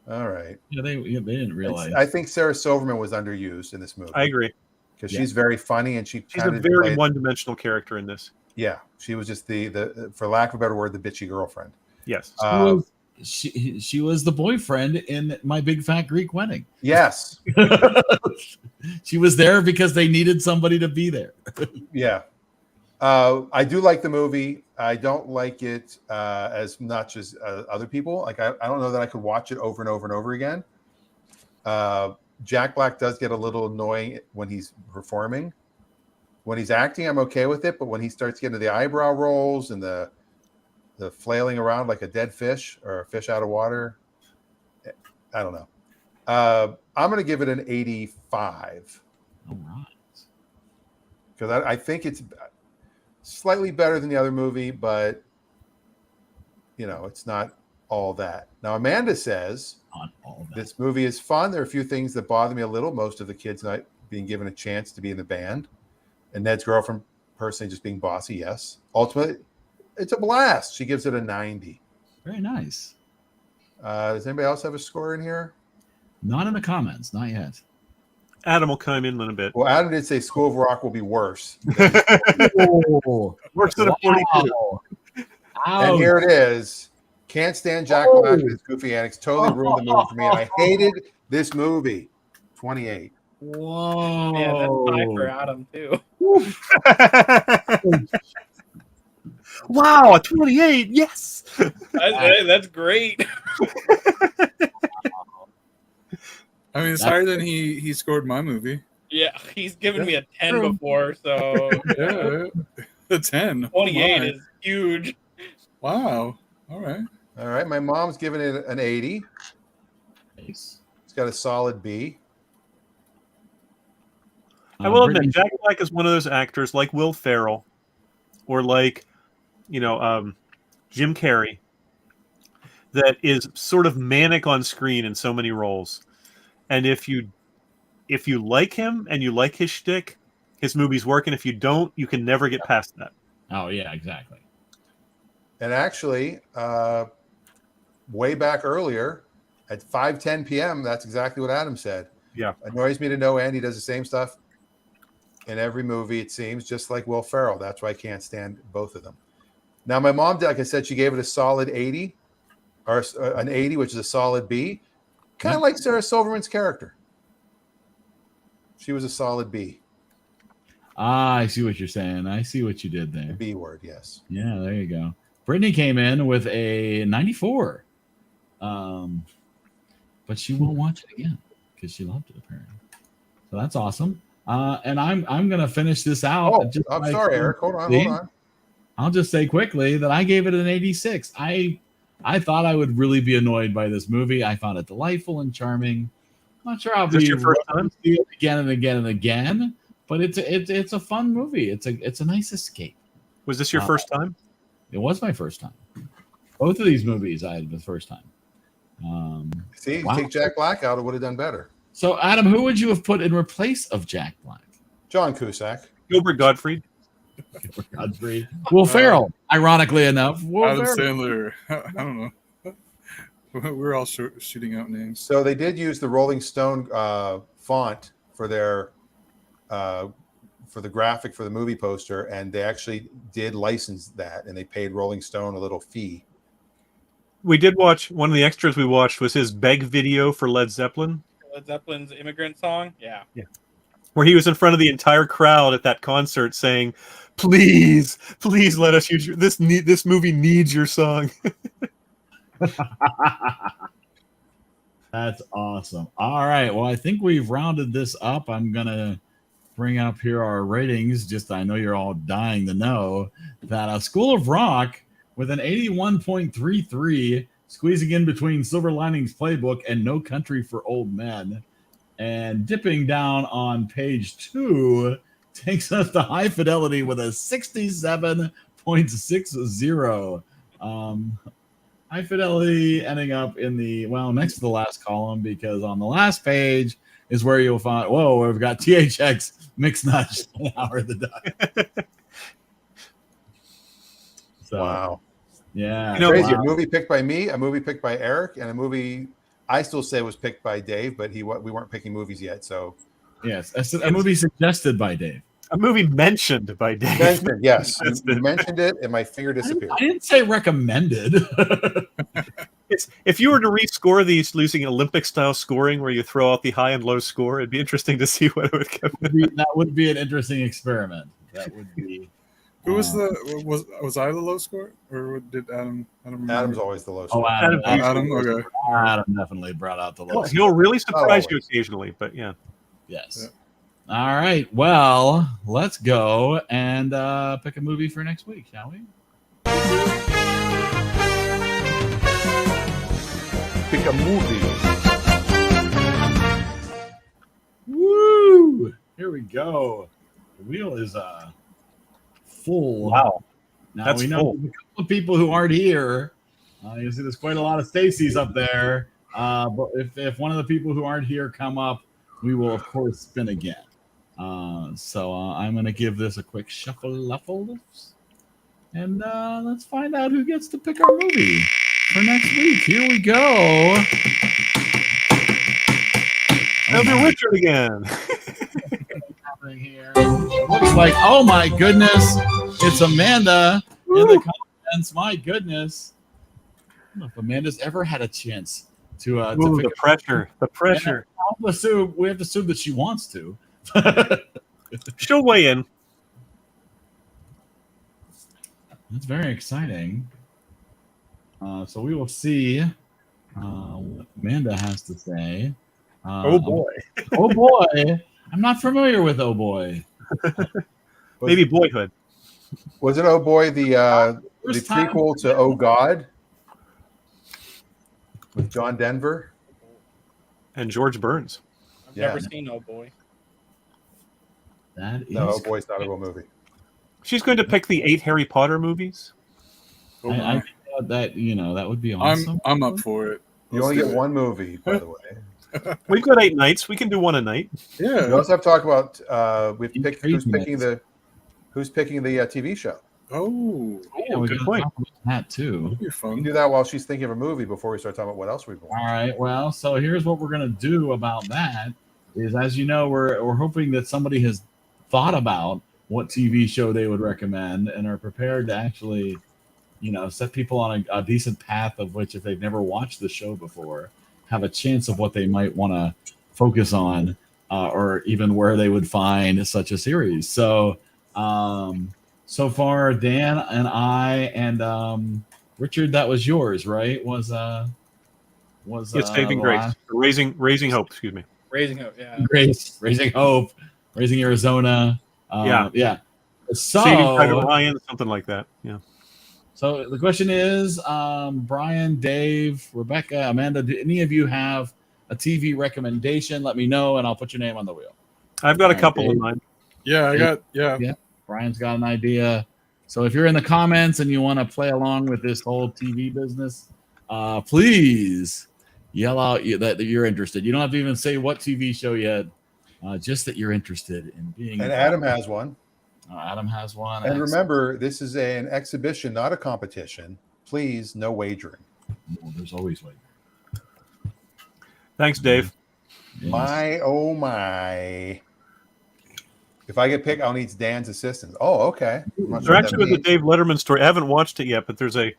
All right. Yeah, they didn't realize. I think Sarah Silverman was underused in this movie. I agree. Because she's very funny and she's a very one-dimensional character in this. Yeah, she was just the for lack of a better word, the bitchy girlfriend. Yes. She was the boyfriend in My Big Fat Greek Wedding. Yes. She was there because they needed somebody to be there. Yeah. I do like the movie. I don't like it as much as other people. Like I don't know that I could watch it over and over and over again. Jack Black does get a little annoying when he's performing. When he's acting, I'm okay with it, but when he starts getting to the eyebrow rolls and the flailing around like a dead fish or a fish out of water, I don't know. I'm going to give it an 85. All right. Because I think it's slightly better than the other movie, but it's not all that. Now, Amanda says this movie is fun. There are a few things that bother me a little. Most of the kids not being given a chance to be in the band, and Ned's girlfriend personally just being bossy. Yes, ultimately, it's a blast. She gives it a 90. Very nice. Does anybody else have a score in here? Not in the comments, not yet. Adam will come in a little bit. Well, Adam did say School of Rock will be worse. Oh, Worse than a 42. And here it is. Can't stand Jack Black and his goofy antics. Totally ruined the movie for me. And I hated this movie. 28. Whoa. Yeah, that's high for Adam too. Wow, a 28. Yes. That's great. I mean, it's higher than he scored my movie. Yeah, he's given me a 10 before, so Yeah, a 10. 28 is huge. Wow. All right. All right. My mom's giving it an 80. Nice. It's got a solid B. I will admit, Jack Black is one of those actors like Will Ferrell or like, Jim Carrey that is sort of manic on screen in so many roles. And if you like him and you like his shtick, his movies work. And if you don't, you can never get past that. Oh, yeah, exactly. And actually, way back earlier at 5:10 p.m., that's exactly what Adam said. Yeah. Annoys me to no end. He does the same stuff in every movie, it seems, just like Will Ferrell. That's why I can't stand both of them. Now, my mom, like I said, she gave it a solid 80, or an 80, which is a solid B. Kind of like Sarah Silverman's character. She was a solid B. I see what you're saying. I see what you did there. B word, yes. Yeah, there you go. Brittany came in with a 94. But she won't watch it again because she loved it apparently. So that's awesome. And I'm gonna finish this out. Oh, I'm sorry, Eric. Hold on. I'll just say quickly that I gave it an 86. I thought I would really be annoyed by this movie. I found it delightful and charming. I'm not sure I'll be your first time? See it again and again and again, but it's a fun movie. It's a nice escape. Was this your first time? It was my first time. Both of these movies I had the first time. See, take Jack Black out, it would have done better. So, Adam, who would you have put in replace of Jack Black? John Cusack. Gilbert Gottfried. Will Ferrell, ironically enough. Adam Sandler. I don't know. We're all shooting out names. So they did use the Rolling Stone font for their for the graphic for the movie poster, and they actually did license that, and they paid Rolling Stone a little fee. We did watch, one of the extras we watched was his Beg video for Led Zeppelin. Led Zeppelin's Immigrant Song? Yeah. Where he was in front of the entire crowd at that concert saying, please let us use this movie needs your song. That's awesome. All right. Well, I think we've rounded this up. I'm going to bring up here our ratings. Just, I know you're all dying to know that School of Rock with an 81.33, squeezing in between Silver Linings Playbook and No Country for Old Men. And dipping down on page 2 takes us to High Fidelity with a 67.60. High Fidelity ending up in the, next to the last column, because on the last page is where you'll find, we've got THX Mixed Nuts and Howard the Duck. So, wow. Yeah. Crazy. A movie picked by me, a movie picked by Eric, and a movie I still say was picked by Dave, but we weren't picking movies yet. So, yes, a movie suggested by Dave. A movie mentioned by Dave. Mentioned, yes. You mentioned it, and my finger disappeared. I didn't say recommended. If you were to rescore these using Olympic-style scoring where you throw out the high and low score, it'd be interesting to see what it would come. That would be an interesting experiment. That would be. Who was was I the low score, or did Adam? I don't remember. Adam's always the low score. Adam. Okay. Adam definitely brought out the low score. He'll really surprise you occasionally, but yeah. Yes. Yeah. All right. Well, let's go and pick a movie for next week, shall we? Pick a movie. Woo! Here we go. The wheel is full. Wow. Now That's we know full. a couple of people who aren't here. You see, there's quite a lot of Stacy's up there. But if one of the people who aren't here come up, we will of course spin again. So I'm going to give this a quick shuffle, and let's find out who gets to pick our movie for next week. Here we go. It'll be Richard again. Here. Looks like, oh my goodness, it's Amanda in the comments. My goodness, I don't know if Amanda's ever had a chance to Ooh, the pressure. We have to assume that she wants to. She'll weigh in. That's very exciting. So we will see what Amanda has to say. Oh boy. Oh boy. I'm not familiar with Oh Boy. Maybe Boyhood. Was it Oh Boy the prequel to Oh God with John Denver And George Burns. I've never seen Oh Boy. That is No, Oh Boy's not a real movie. She's going to pick the 8 Harry Potter movies. I think that that would be awesome. I'm up for it. You only get one movie, by the way. We've got 8 nights. We can do one a night. Yeah. We also have to talk about who's picking Craziness. the TV show. Oh, Yeah, we good gotta point. talk about that too. that'd be We fun. can do that while she's thinking of a movie before we start talking about what else we've All watched. right. Well, so here's what we're gonna do about that. Is, as you know, we're hoping that somebody has thought about what TV show they would recommend and are prepared to actually, set people on a decent path of which, if they've never watched the show before, have a chance of what they might want to focus on, or even where they would find such a series. So so far, Dan and I and Richard, that was yours, right? Was It's Saving Grace, Raising Hope. Excuse me. Raising Hope. Yeah. Grace, Raising Hope, Raising Arizona. Yeah. So, Saving Private Ryan, something like that. Yeah. So the question is, Brian, Dave, Rebecca, Amanda, do any of you have a TV recommendation? Let me know, and I'll put your name on the wheel. I've got a couple in mind. Yeah, Yeah. Brian's got an idea. So if you're in the comments and you want to play along with this whole TV business, please yell out that you're interested. You don't have to even say what TV show yet, just that you're interested in being. And Adam has one. Adam has one. And remember, this is an exhibition, not a competition. Please, no wagering. Well, there's always wagering. Thanks, Dave. Yes. My, oh my. If I get picked, I'll need Dan's assistance. Oh, okay. There actually was a Dave Letterman story. I haven't watched it yet, but I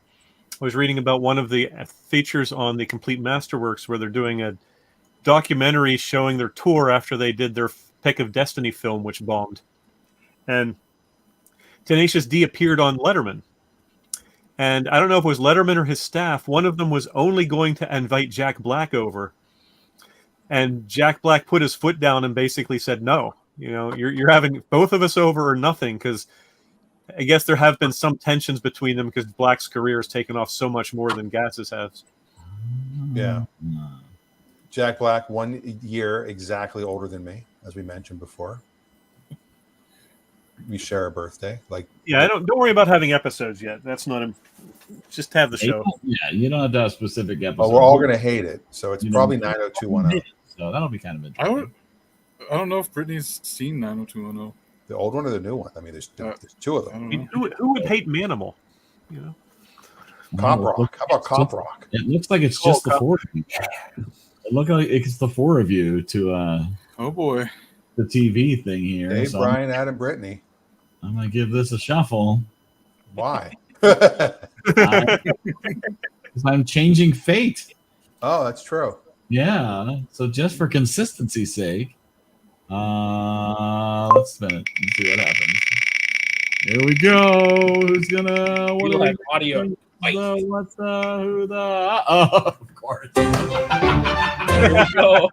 was reading about one of the features on the Complete Masterworks where they're doing a documentary showing their tour after they did their Pick of Destiny film, which bombed. And Tenacious D appeared on Letterman. And I don't know if it was Letterman or his staff. One of them was only going to invite Jack Black over. And Jack Black put his foot down and basically said, no, you're having both of us over or nothing, because I guess there have been some tensions between them because Black's career has taken off so much more than Gass's has. Yeah. Jack Black, 1 year exactly older than me, as we mentioned before. We share a birthday. Don't worry about having episodes yet. That's not just have the show. Yeah, you don't have to have specific episodes. Well, we're all going to hate it, so it's probably 90210. So that'll be kind of interesting. I don't know if Brittany's seen 90210. The old one or the new one? I mean, there's two of them. I mean, who would hate Manimal? Cop Rock. How about Cop Rock? It looks like it's just the four of you. It looks like it's the four of you to oh boy, the TV thing here. Dave, so Brian, Adam, Brittany. I'm gonna give this a shuffle. Why? Because I'm changing fate. Oh, that's true. Yeah. So just for consistency's sake, let's spin it and see what happens. Here we go. Who's gonna? What do we audio? Of course. There we go.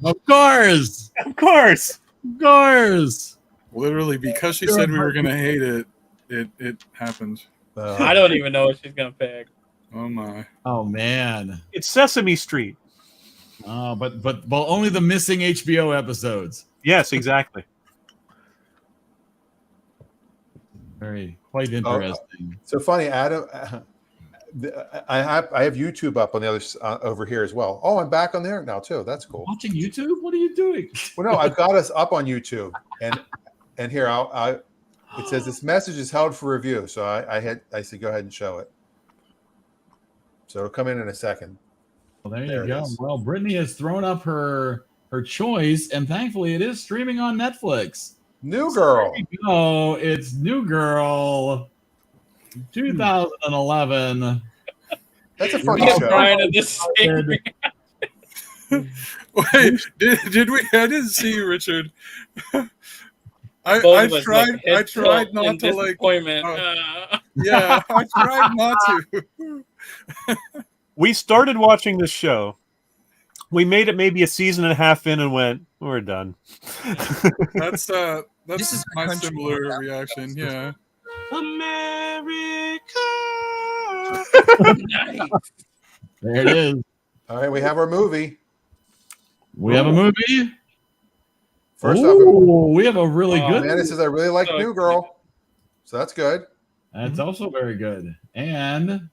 Of course. Of course. Of course. Literally, because she said we were gonna hate it, it happened. I don't even know what she's gonna pick. Oh my. Oh man. It's Sesame Street. But only the missing HBO episodes. Yes, exactly. Quite interesting. So funny, Adam. I have YouTube up on the other over here as well. Oh, I'm back on there now too. That's cool. Watching YouTube? What are you doing? Well, no, I've got us up on YouTube, and here it says this message is held for review. So I said go ahead and show it. So it'll come in a second. Well, there you go. Well, Brittany has thrown up her choice, and thankfully it is streaming on Netflix. New Girl. There you go. It's New Girl 2011. That's a funny show. Brian at this Wait, did we? I didn't see you, Richard. I tried not to like. Yeah, I tried not to. We started watching this show. We made it maybe a season and a half in and went, we're done. That's my similar reaction. Yeah. America. Nice. There it is. All right, we have our movie. We have a movie. First off, we have a really good. Amanda says I really like New Girl, so that's good. That's also very good. And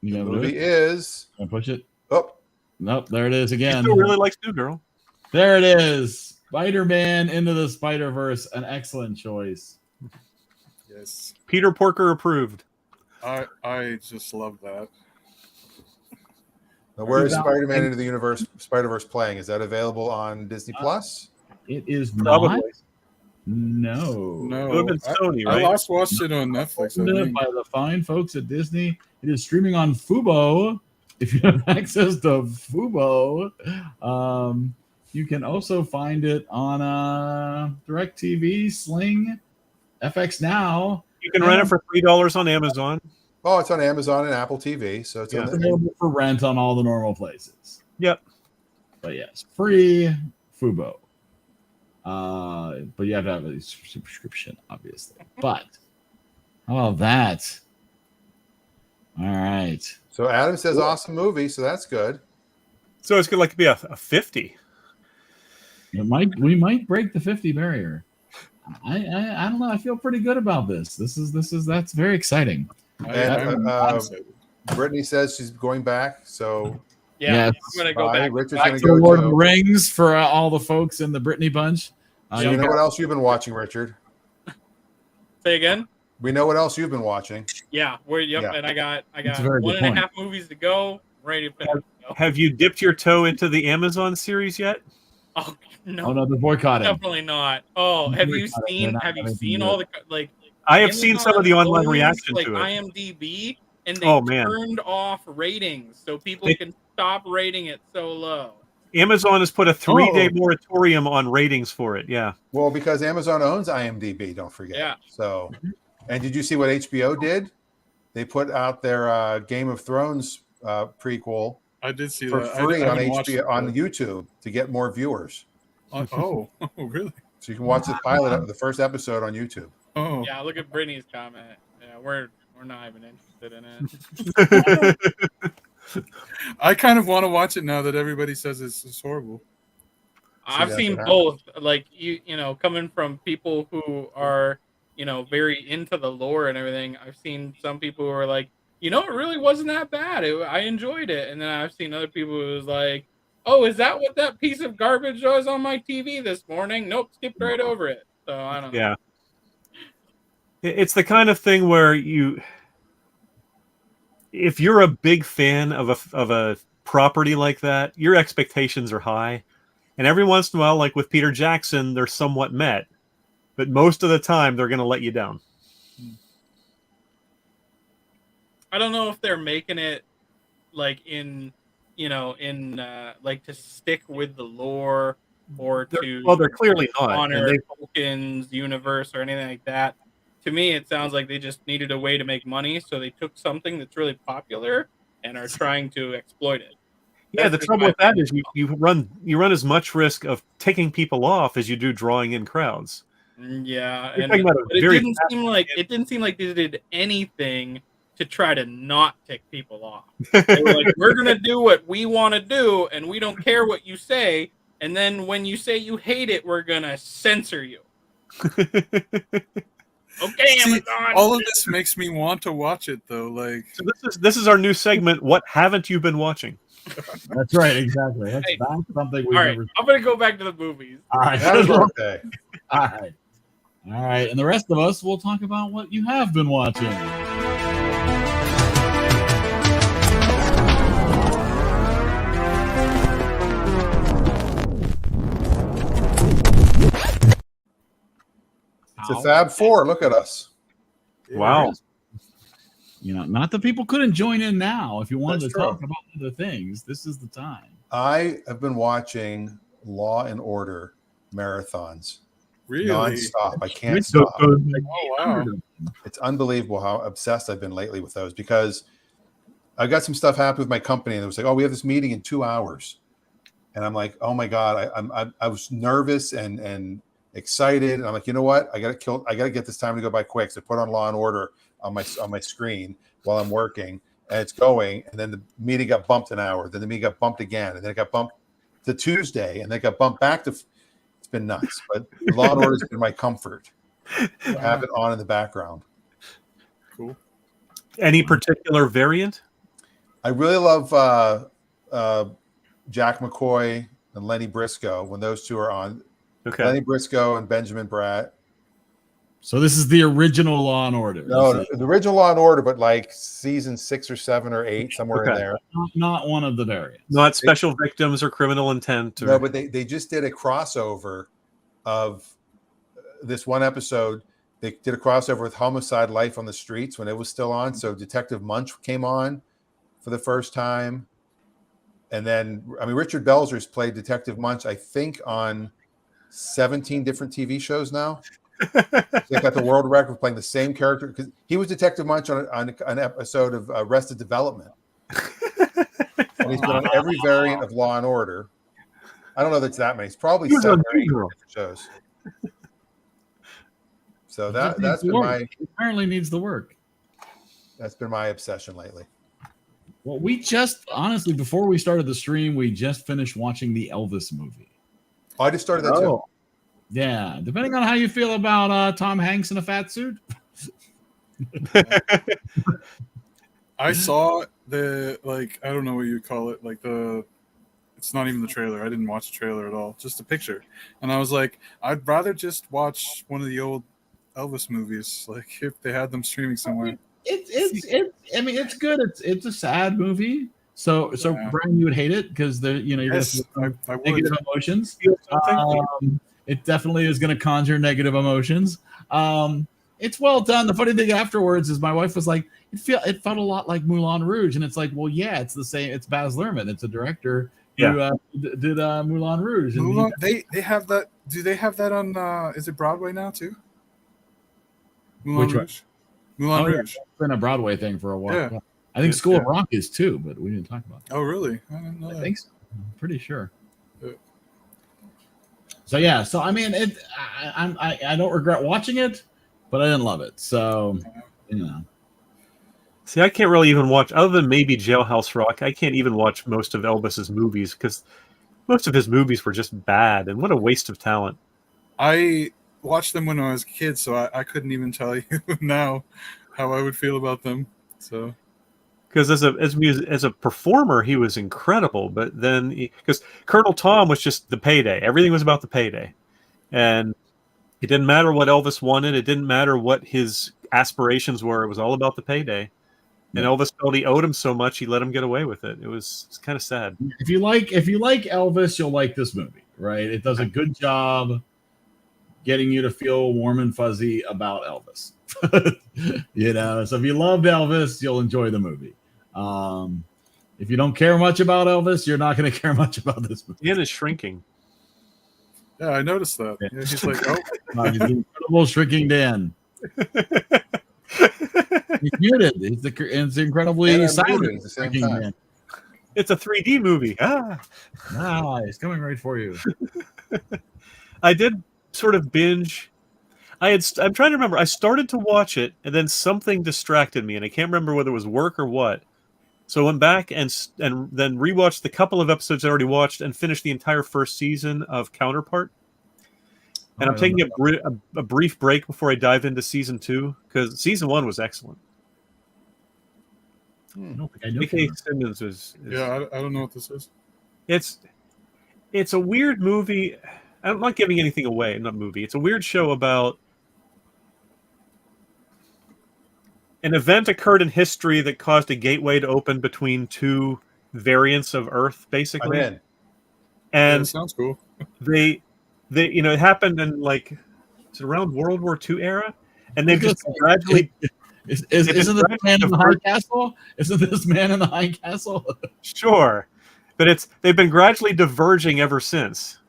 the movie is. Can I push it? Oh, nope. There it is again. He still really likes New Girl. There it is. Spider-Man Into the Spider-Verse, an excellent choice. Yes. Peter Porker approved. I just love that. Now, where is Spider-Man Into the Spider-Verse playing? Is that available on Disney Plus? It is Probably. not. No. No. It would have been Sony, right? I last watched it on Netflix. I think. By the fine folks at Disney. It is streaming on Fubo. If you have access to Fubo, you can also find it on DirecTV, Sling, FX Now. You can rent it for $3 on Amazon. Oh, it's on Amazon and Apple TV, so it's It's available for rent on all the normal places. Yep. But yes, free Fubo. But you have to have a subscription, obviously. But how about that? All right. So Adam says awesome movie, so that's good. So it's going to be a 50. We might break the 50 barrier. I don't know. I feel pretty good about this. That's very exciting. Brittany says she's going back, so yeah, I'm gonna go back. Richard's back gonna to go Lord of too. the Rings for all the folks in the Brittany bunch. You know what else you've been watching, Richard? Say again. We know what else you've been watching. Yeah, and I got That's a very good 1.5 movies to go. Ready to finish. Have you dipped your toe into the Amazon series yet? Oh no! Oh no, they're boycotting. Definitely not. Oh, have you seen all the like? I have seen some of the online reaction like to it. IMDb, and they turned off ratings so people can stop rating it so low. Amazon has put a 3-day moratorium on ratings for it. Yeah. Well, because Amazon owns IMDb, don't forget. Yeah. So, and did you see what HBO did? They put out their Game of Thrones prequel. I did see for that. free on HBO on YouTube to get more viewers. Oh, really? So you can watch the pilot of the first episode on YouTube. Oh, yeah. Look at Brittany's comment. Yeah, we're not even interested in it. I kind of want to watch it now that everybody says it's horrible. I've seen both. Like you know, coming from people who are very into the lore and everything. I've seen some people who are like, it really wasn't that bad. I enjoyed it. And then I've seen other people who was like, oh, is that what that piece of garbage was on my TV this morning? Nope, skipped right over it. So I don't know. Yeah. It's the kind of thing where if you're a big fan of a property like that, your expectations are high. And every once in a while, like with Peter Jackson, they're somewhat met. But most of the time, they're going to let you down. I don't know if they're making it like like to stick with the lore or they're clearly not honor Tolkien's universe or anything like that. To me, it sounds like they just needed a way to make money, so they took something that's really popular and are trying to exploit it. Yeah, the trouble with that is you run as much risk of taking people off as you do drawing in crowds. Yeah, and it didn't seem like they did anything to try to not tick people off. They were like, we're going to do what we want to do, and we don't care what you say. And then when you say you hate it, we're going to censor you. Okay, Amazon. All of this makes me want to watch it, though. Like, so this is our new segment. What haven't you been watching? That's right, exactly. That's something we've never. I'm going to go back to the movies. All right. Okay. All right. All right. And the rest of us will talk about what you have been watching. It's a Fab Four. Look at us. Wow. Not that people couldn't join in now. If you wanted That's to true. talk about other things, this is the time. I have been watching Law and Order marathons. really? Non-stop. I can't stop. Oh, wow. It's unbelievable how obsessed I've been lately with those because I got some stuff happen with my company and it was like, oh, we have this meeting in 2 hours. And I'm like, oh my God, I was nervous and excited. And I'm like, you know what? I got to get this time to go by quick. So I put on Law and Order on my screen while I'm working and it's going. And then the meeting got bumped an hour. Then the meeting got bumped again. And then it got bumped to Tuesday and then it got bumped back to, it's been nuts, but Law and Order has been my comfort. I have it on in the background. Cool. Any particular variant? I really love Jack McCoy and Lenny Briscoe when those two are on. Okay. Lenny Briscoe and Benjamin Bratt. So this is the original Law and Order. No, the original Law and Order, but like season 6 or 7 or 8, somewhere in there. Not one of the variants. Not Special Victims or Criminal Intent. No, but they just did a crossover of this one episode. They did a crossover with Homicide: Life on the Streets when it was still on. So Detective Munch came on for the first time. And then, Richard Belzer's played Detective Munch, I think, on 17 different TV shows now. They got the world record for playing the same character because he was Detective Munch on an episode of Arrested Development, and he's been on every variant of Law and Order. I don't know that it's that many. It's probably 7 or 8 different shows. So that's been apparently needs the work. That's been my obsession lately. Well, we just honestly before we started the stream, we just finished watching the Elvis movie. Oh, I just started that too. Yeah, depending on how you feel about Tom Hanks in a fat suit. I saw I don't know what you call it, it's not even the trailer. I didn't watch the trailer at all, just a picture. And I was like, I'd rather just watch one of the old Elvis movies, like if they had them streaming somewhere. It's good. It's a sad movie. So Brian, you would hate it because you're Yes, going I to negative would. emotions. It definitely is going to conjure negative emotions. It's well done. The funny thing afterwards is my wife was like, it felt a lot like Moulin Rouge, and it's like, well, yeah, it's the same. It's Baz Luhrmann. It's a director who did Moulin Rouge. And they have that. Do they have that on? Is it Broadway now too? Moulin Rouge. Moulin Rouge. It's been a Broadway thing for a while. Yeah. I think School of Rock is too, but we didn't talk about that. Oh, really? I didn't know I that. think so. I'm pretty sure. Yeah. So yeah, I mean, I don't regret watching it, but I didn't love it. So See, I can't really even watch, other than maybe Jailhouse Rock. I can't even watch most of Elvis's movies because most of his movies were just bad, and what a waste of talent. I watched them when I was a kid, so I couldn't even tell you now how I would feel about them. So, because as a performer, he was incredible, but then because Colonel Tom was just the payday, everything was about the payday, and it didn't matter what Elvis wanted, it didn't matter what his aspirations were, it was all about the payday. And Elvis felt he owed him so much, he let him get away with it. It's kind of sad. If you like Elvis, you'll like this movie, right? It does a good job getting you to feel warm and fuzzy about Elvis. So if you loved Elvis, you'll enjoy the movie. If you don't care much about Elvis, you're not going to care much about this movie. Ian is shrinking. yeah, I noticed that. Yeah, he's like, oh, He's the incredible shrinking Dan. He's muted. It's incredibly silent. At the same Shrinking time. Dan. It's a 3D movie. He's coming right for you. I did sort of binge. I'm trying to remember. I started to watch it, and then something distracted me, and I can't remember whether it was work or what. So I went back and then rewatched the couple of episodes I already watched and finished the entire first season of Counterpart. And I'm taking a brief break before I dive into season 2 because season 1 was excellent. I don't think I know. J.K. Simmons is yeah, I don't know what this is. It's a weird movie. I'm not giving anything away. Not movie. It's a weird show about an event occurred in history that caused a gateway to open between two variants of Earth, basically. I'm in. And Yeah, sounds cool. they it happened in is it around World War II era, and they've just gradually. Isn't this man in the high castle? Isn't this man in the high castle? Sure, but they've been gradually diverging ever since.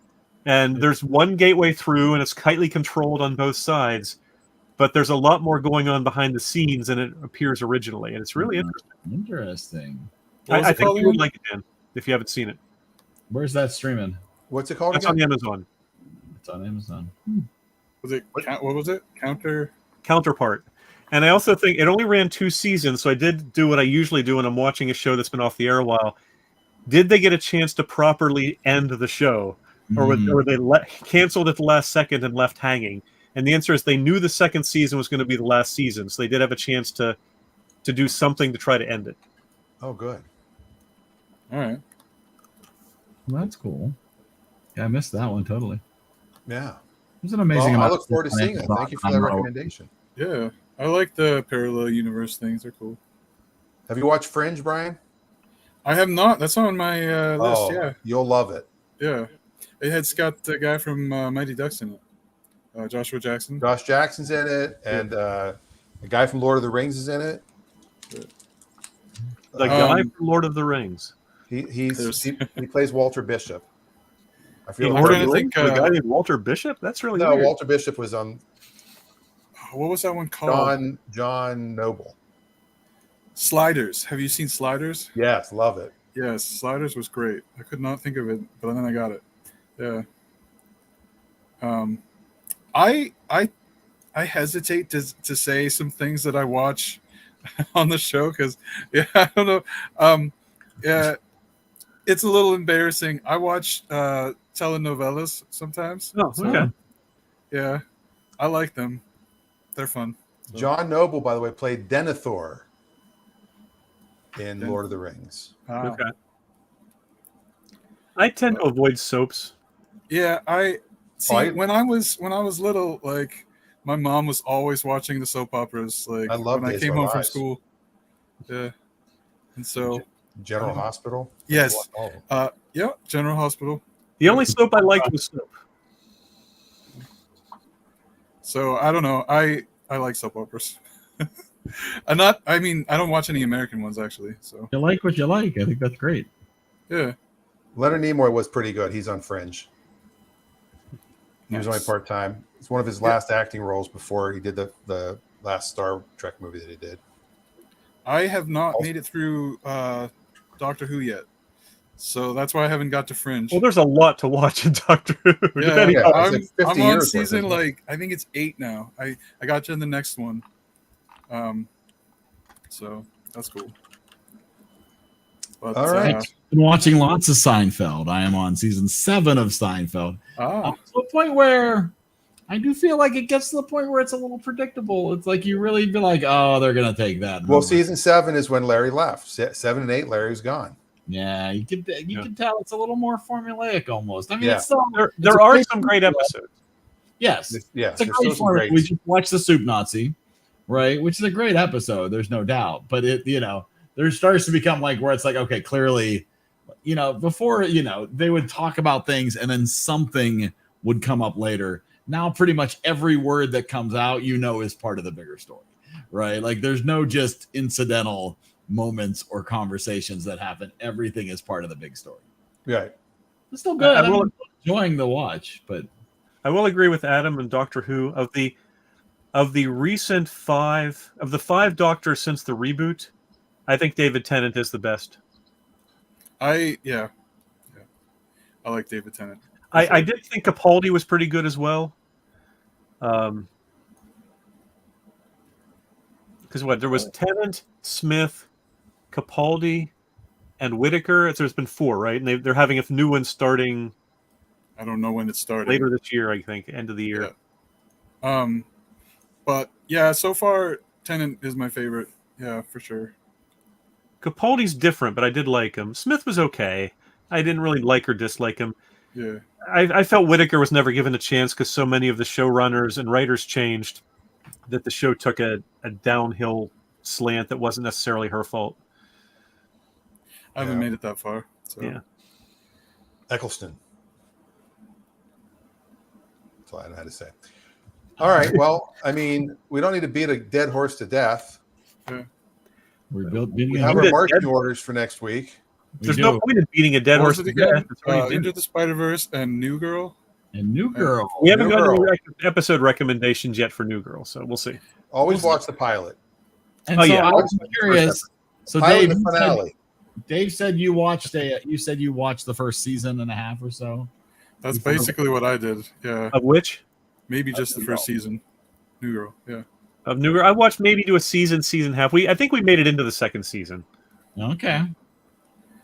And there's one gateway through, and it's tightly controlled on both sides. But there's a lot more going on behind the scenes than it appears originally, and it's really interesting. Interesting. I think you would like it, Dan, if you haven't seen it. Where's that streaming? What's it called That's again? on Amazon. It's on Amazon. Was it what was it? Counterpart. And I also think it only ran 2 seasons, so I did do what I usually do when I'm watching a show that's been off the air a while. Did they get a chance to properly end the show? Or were they canceled at the last second and left hanging? And the answer is they knew the second season was going to be the last season, so they did have a chance to do something to try to end it. Oh, good. All right. Well, that's cool. Yeah, I missed that one totally. Yeah. It was an amazing. Well, I amount look forward to seeing it. Thank you for that recommendation. Yeah, I like the parallel universe things. They're cool. Have you watched Fringe, Brian? I have not. That's on my list. Yeah, you'll love it. Yeah, it's got the guy from Mighty Ducks in it, Joshua Jackson. Josh Jackson's in it, and the guy from Lord of the Rings is in it. The guy from Lord of the Rings. He plays Walter Bishop. I feel I'm trying to think. The guy named Walter Bishop. That's really weird. Walter Bishop was on what was that one called? John Noble. Sliders. Have you seen Sliders? Yes, love it. Yes, Sliders was great. I could not think of it, but then I got it. Yeah. I hesitate to say some things that I watch on the show because I don't know. Yeah, it's a little embarrassing. I watch telenovelas sometimes. Oh, okay. Yeah, I like them. They're fun. So. John Noble, by the way, played Denethor in Lord of the Rings. Okay. I tend to avoid soaps. Yeah, when I was little, like my mom was always watching the soap operas. Like when I came home from school. Yeah, and so General Hospital. Yes. Yeah, General Hospital. The only soap I liked was Soap. So I don't know. I like soap operas. I don't watch any American ones actually. So you like what you like. I think that's great. Yeah. Leonard Nimoy was pretty good. He's on Fringe. He was only part-time. It's one of his last acting roles before he did the last Star Trek movie that he did. I have not made it through Doctor Who yet. So that's why I haven't got to Fringe. Well, there's a lot to watch in Doctor Who. Yeah, I'm on season, like, I think it's 8 now. I got to in the next one. So that's cool. But, all right. I've been watching lots of Seinfeld. I am on season 7 of Seinfeld. To a point where I do feel like it gets to the point where it's a little predictable. It's like you really be like, oh, they're going to take that. Well, season 7 is when Larry left. 7 and 8, Larry's gone. Yeah, you can tell it's a little more formulaic almost. I mean, Yeah. it's still, there are some great episodes. Yes. Yes. It's a great format. We just watched the Soup Nazi, right? Which is a great episode. There's no doubt. But it, there starts to become like where it's like, okay, clearly, before, they would talk about things and then something would come up later. Now, pretty much every word that comes out, is part of the bigger story, right? Like there's no just incidental moments or conversations that happen. Everything is part of the big story. Right. It's still good. I'm enjoying the watch, but I will agree with Adam and Doctor Who of the recent 5 of the 5 Doctors since the reboot. I think David Tennant is the best. I like David Tennant. I did think Capaldi was pretty good as well. Because there was Tennant, Smith, Capaldi, and Whittaker. There's been 4, right? And they're having a new one starting. I don't know when it's starting. Later this year, I think, end of the year. Yeah. But yeah, so far Tennant is my favorite. Yeah, for sure. Capaldi's different, but I did like him. Smith was okay. I didn't really like or dislike him. Yeah. I felt Whittaker was never given a chance because so many of the showrunners and writers changed that the show took a downhill slant that wasn't necessarily her fault. I haven't made it that far. So. Yeah. Eccleston. That's all I had to say. All right. Well, I mean, we don't need to beat a dead horse to death. Yeah. We have our marching orders for next week. There's no point in beating a dead horse to death. Into the Spider-Verse and New Girl. And New Girl. We haven't gotten any episode recommendations yet for New Girl, so we'll see. Always watch the pilot. And I was curious. So Dave said you watched the first season and a half or so. That's basically what I did. Yeah. Of which? Maybe just the first season. New Girl. Yeah. Of New Girl. I watched maybe to a season half. I think we made it into the second season. Okay.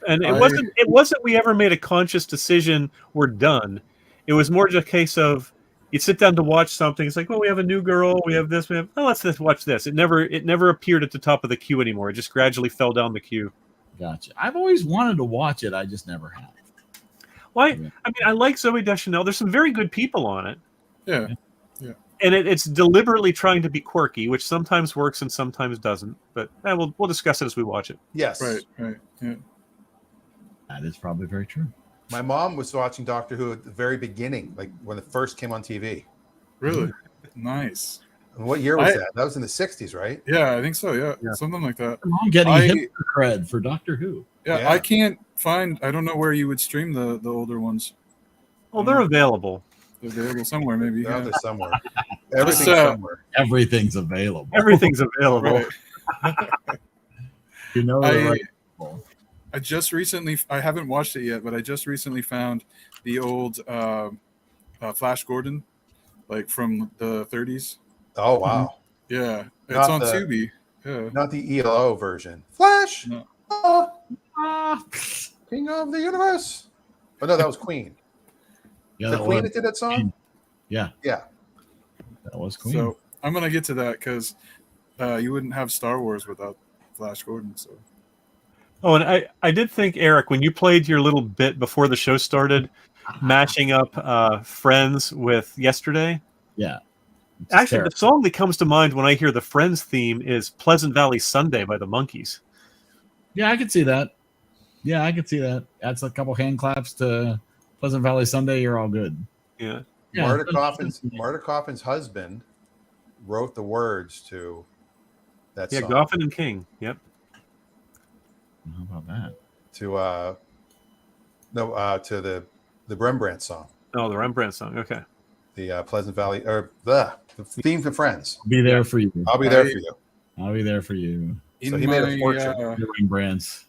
And it wasn't we ever made a conscious decision we're done. It was more just a case of you sit down to watch something. It's like, well, we have a New Girl, we have this, let's watch this. It never appeared at the top of the queue anymore. It just gradually fell down the queue. Gotcha. I've always wanted to watch it. I just never have. Well, I mean, I like Zooey Deschanel. There's some very good people on it. Yeah. And it's deliberately trying to be quirky, which sometimes works and sometimes doesn't. But we'll discuss it as we watch it. Yes. Right. Yeah. That is probably very true. My mom was watching Doctor Who at the very beginning, like when it first came on TV. Really? Nice. And what year was that? That was in the 60s, right? Yeah, I think so. Yeah. Something like that. I'm getting hip cred for Doctor Who. Yeah, I can't find. I don't know where you would stream the older ones. Well, they're available. available somewhere, maybe. They're out Yeah. there somewhere. Everything's uh, somewhere. Everything's available. Everything's available. Right. You know the right people. I just recently, I haven't watched it yet, but I just recently found the old Flash Gordon, like from the 30s. Oh wow! Yeah, it's Not on the- Tubi. Yeah. Not the ELO version. Flash, No. Ah. King of the Universe. Oh no, that was Queen. Yeah, The that Queen was, that did that song. yeah, Yeah. that was Queen. So I'm gonna get to that because you wouldn't have Star Wars without Flash Gordon. So Oh, and I did think, Eric, when you played your little bit before the show started, mashing up Friends with Yesterday. Yeah. It's Actually, terrible. the song that comes to mind when I hear the Friends theme is Pleasant Valley Sunday by the Monkees. Yeah, I could see that. Yeah, I could see that. Adds a couple hand claps to Pleasant Valley Sunday. You're all good. Yeah. Yeah, Marta Coffin's husband wrote the words to that Yeah, song. Goffin and King. Yep. How about that? To the Rembrandt song, Oh, the Rembrandt song. Okay. the Pleasant Valley, or the theme to Friends. I'll be there for you. I'll be there for you. I'll be there for you. So he made a fortune. Your Rembrandts.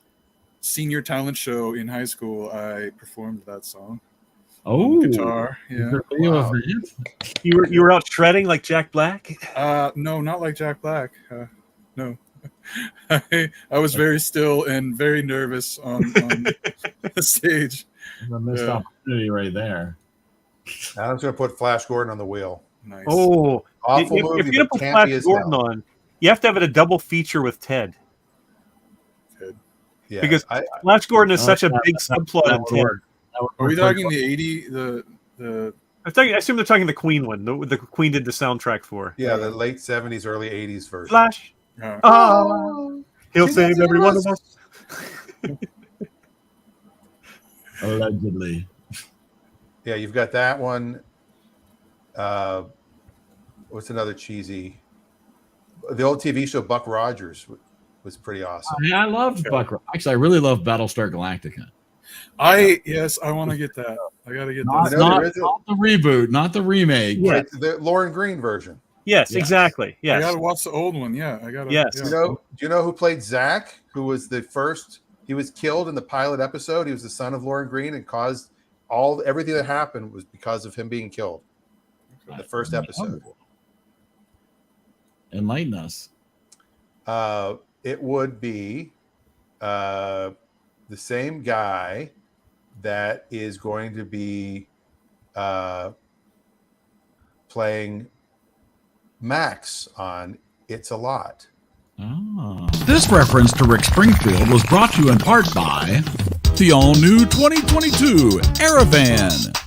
senior talent show in high school, I performed that song. Oh, Guitar. Yeah. Wow. You were out shredding like Jack Black? No, not like Jack Black. No. I was very still and very nervous on the stage. a missed Yeah. opportunity right there. Adam's going to put Flash Gordon on the wheel. Nice. Oh, Awful if movie, you're gonna but put campy Flash as Gordon hell. on, you have to have it a double feature with Ted, Yeah, because I Flash Gordon is Oh, such a that- big subplot That in would Ted. work. That would Are we work talking pretty the 80 the I assume they're talking the Queen one. The Queen did the soundtrack for yeah, the late 70s, early 80s version. Flash. uh, He'll She save doesn't every one of trust. us. well. Allegedly. Yeah, you've got that one. What's another cheesy? The old TV show Buck Rogers was pretty awesome. I loved Buck. Actually, I really love Battlestar Galactica. I want to get that. I got to get Not, that. know, not, there is a- not the reboot, not the remake. Yeah. Right, the Lauren Green version. Yes, Yes. exactly. I Yes. got to watch the old one. Yeah, I got to. Yes. Yeah. Do you know who played Zach? Who was the first? He was killed in the pilot episode. He was the son of Lauren Green, and caused everything that happened was because of him being killed. In the first episode. Enlighten us. It would be the same guy that is going to be playing Max on It's a Lot. This reference to Rick Springfield was brought to you in part by the all-new 2022 EriDan.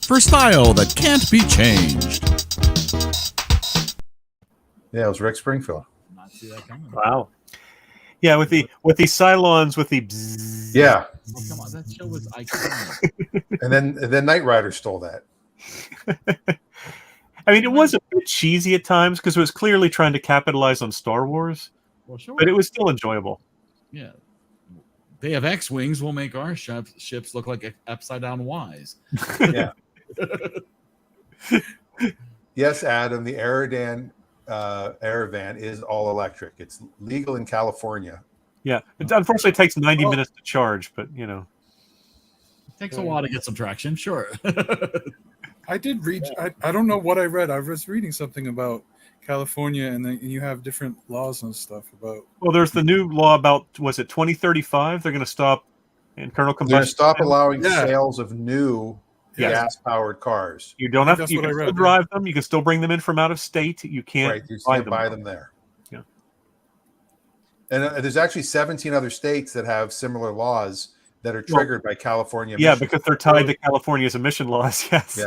For style that can't be changed. Yeah, it was Rick Springfield. Not see that coming. Wow. Yeah, with the Cylons with the bzzz. Yeah, Oh, come on, that show was iconic. and then Knight Rider stole that. I mean, it was a bit cheesy at times because it was clearly trying to capitalize on Star Wars, Well, sure. but it was still enjoyable. Yeah. They have X-wings. We'll make our ships look like upside down Ys. Yeah. Yes, Adam. The EriDan is all electric. It's legal in California. Yeah, unfortunately, it takes 90 minutes to charge, but you know. It takes a while to get some traction, sure. I did read. I don't know what I read. I was reading something about California, and then you have different laws and stuff about. Well, there's the new law about, was it 2035? They're going to stop internal They're going to combustion. stop allowing Yeah. sales of new Yes. gas-powered cars. You don't I have think to. You that's can what I still read, drive them. You can still bring them in from out of state. You can't Right, you buy can't them. buy them there. Yeah. And there's actually 17 other states that have similar laws that are triggered by California. Yeah, emissions. because they're tied to California's emission laws. Yes.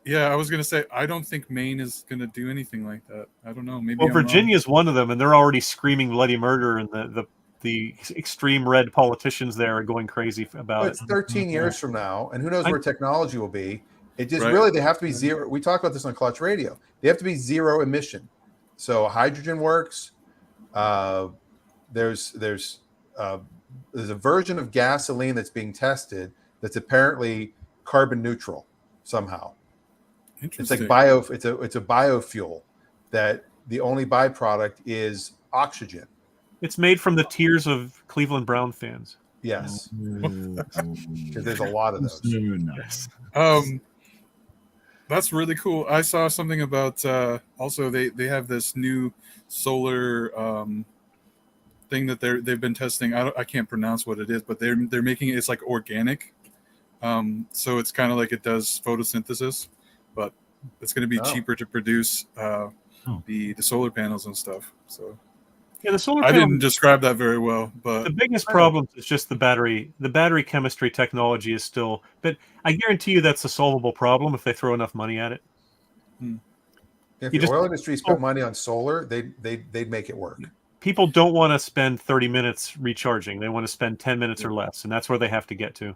Yeah. I was gonna say I don't think Maine is gonna do anything like that. I don't know. Maybe Well, I'm wrong. Virginia's one of them, and they're already screaming bloody murder, and the extreme red politicians there are going crazy about But it. it's 13 years from now, and who knows where technology will be. It just Right. really, they have to be zero. We talk about this on Clutch Radio. They have to be zero emission. So hydrogen works. There's a version of gasoline that's being tested that's apparently carbon neutral somehow. It's like bio. It's a biofuel that the only byproduct is oxygen. It's made from the tears of Cleveland Brown fans. Yes, because there's a lot of those. Nice. That's really cool. I saw something about also they have this new solar thing that they've been testing. I can't pronounce what it is, but they're making it. It's like organic. So it's kind of like it does photosynthesis, but it's going to be cheaper to produce the solar panels and stuff. So yeah, the solar. I didn't describe that very well, but the biggest problem is just the battery. The battery chemistry technology is still, but I guarantee you that's a solvable problem if they throw enough money at it. If the oil industry spent money on solar, they'd make it work. People don't want to spend 30 minutes recharging. They want to spend 10 minutes or less, and that's where they have to get to.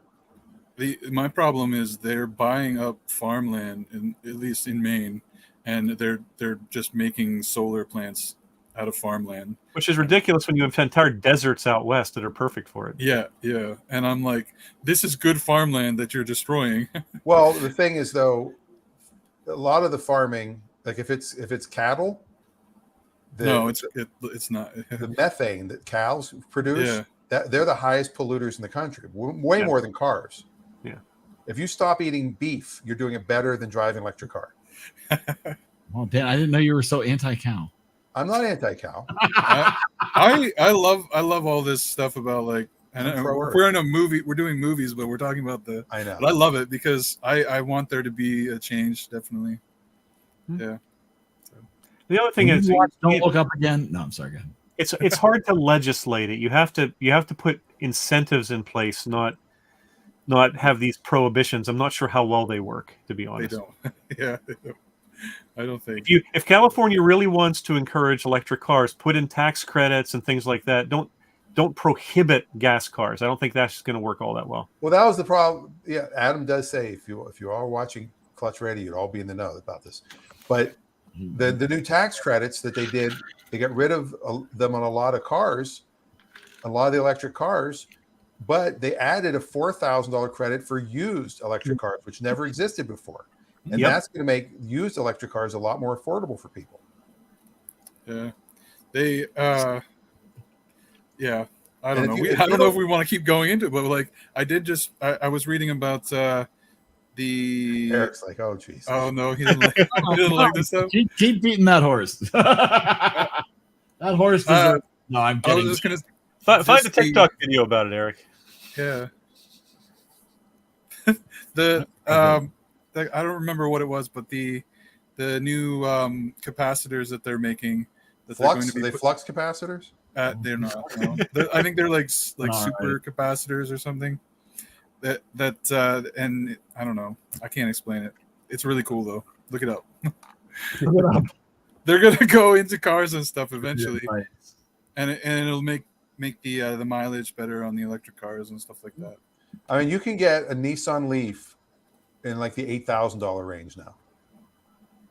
My problem is they're buying up farmland, at least in Maine, and they're just making solar plants out of farmland, which is ridiculous when you have entire deserts out west that are perfect for it. Yeah, and I'm like, this is good farmland that you're destroying. Well, the thing is, though, a lot of the farming, like if it's cattle, it's not. The methane that cows produce, that they're the highest polluters in the country, way more than cars. Yeah. If you stop eating beef, you're doing it better than driving an electric car. Well, Dan, I didn't know you were so anti-cow. I'm not anti-cow. I love all this stuff about like, and we're in a movie, we're doing movies, but we're talking about I know. But I love it because I want there to be a change, definitely. Yeah. So. The other thing is, don't look up again. No, I'm sorry. Go ahead. It's hard to legislate it. You have to put incentives in place, not have these prohibitions. I'm not sure how well they work, to be honest. They don't. Yeah, they don't. I don't think. If California really wants to encourage electric cars, put in tax credits and things like that. Don't prohibit gas cars. I don't think that's going to work all that well. Well, that was the problem. Yeah, Adam does say if you are watching Clutch Radio, you'd all be in the know about this. But the new tax credits that they did, they got rid of them on a lot of cars, a lot of the electric cars, but they added a $4,000 credit for used electric cars, which never existed before. And that's going to make used electric cars a lot more affordable for people. Yeah. They, I don't know. I don't know if we want to keep going into it, but like I was reading about the. Eric's like, oh, geez. Oh, no, he didn't like this stuff. Keep beating that horse. That horse deserves. No, I'm kidding. I was just going to find the TikTok video about it, Eric. Yeah. I don't remember what it was, but the new capacitors that they're making. Flux? Are they flux capacitors? They're not. No. I think they're like super capacitors or something. And I don't know. I can't explain it. It's really cool though. Look it up. They're gonna go into cars and stuff eventually, and it'll make the mileage better on the electric cars and stuff like that. I mean, you can get a Nissan Leaf in like the $8,000 range now,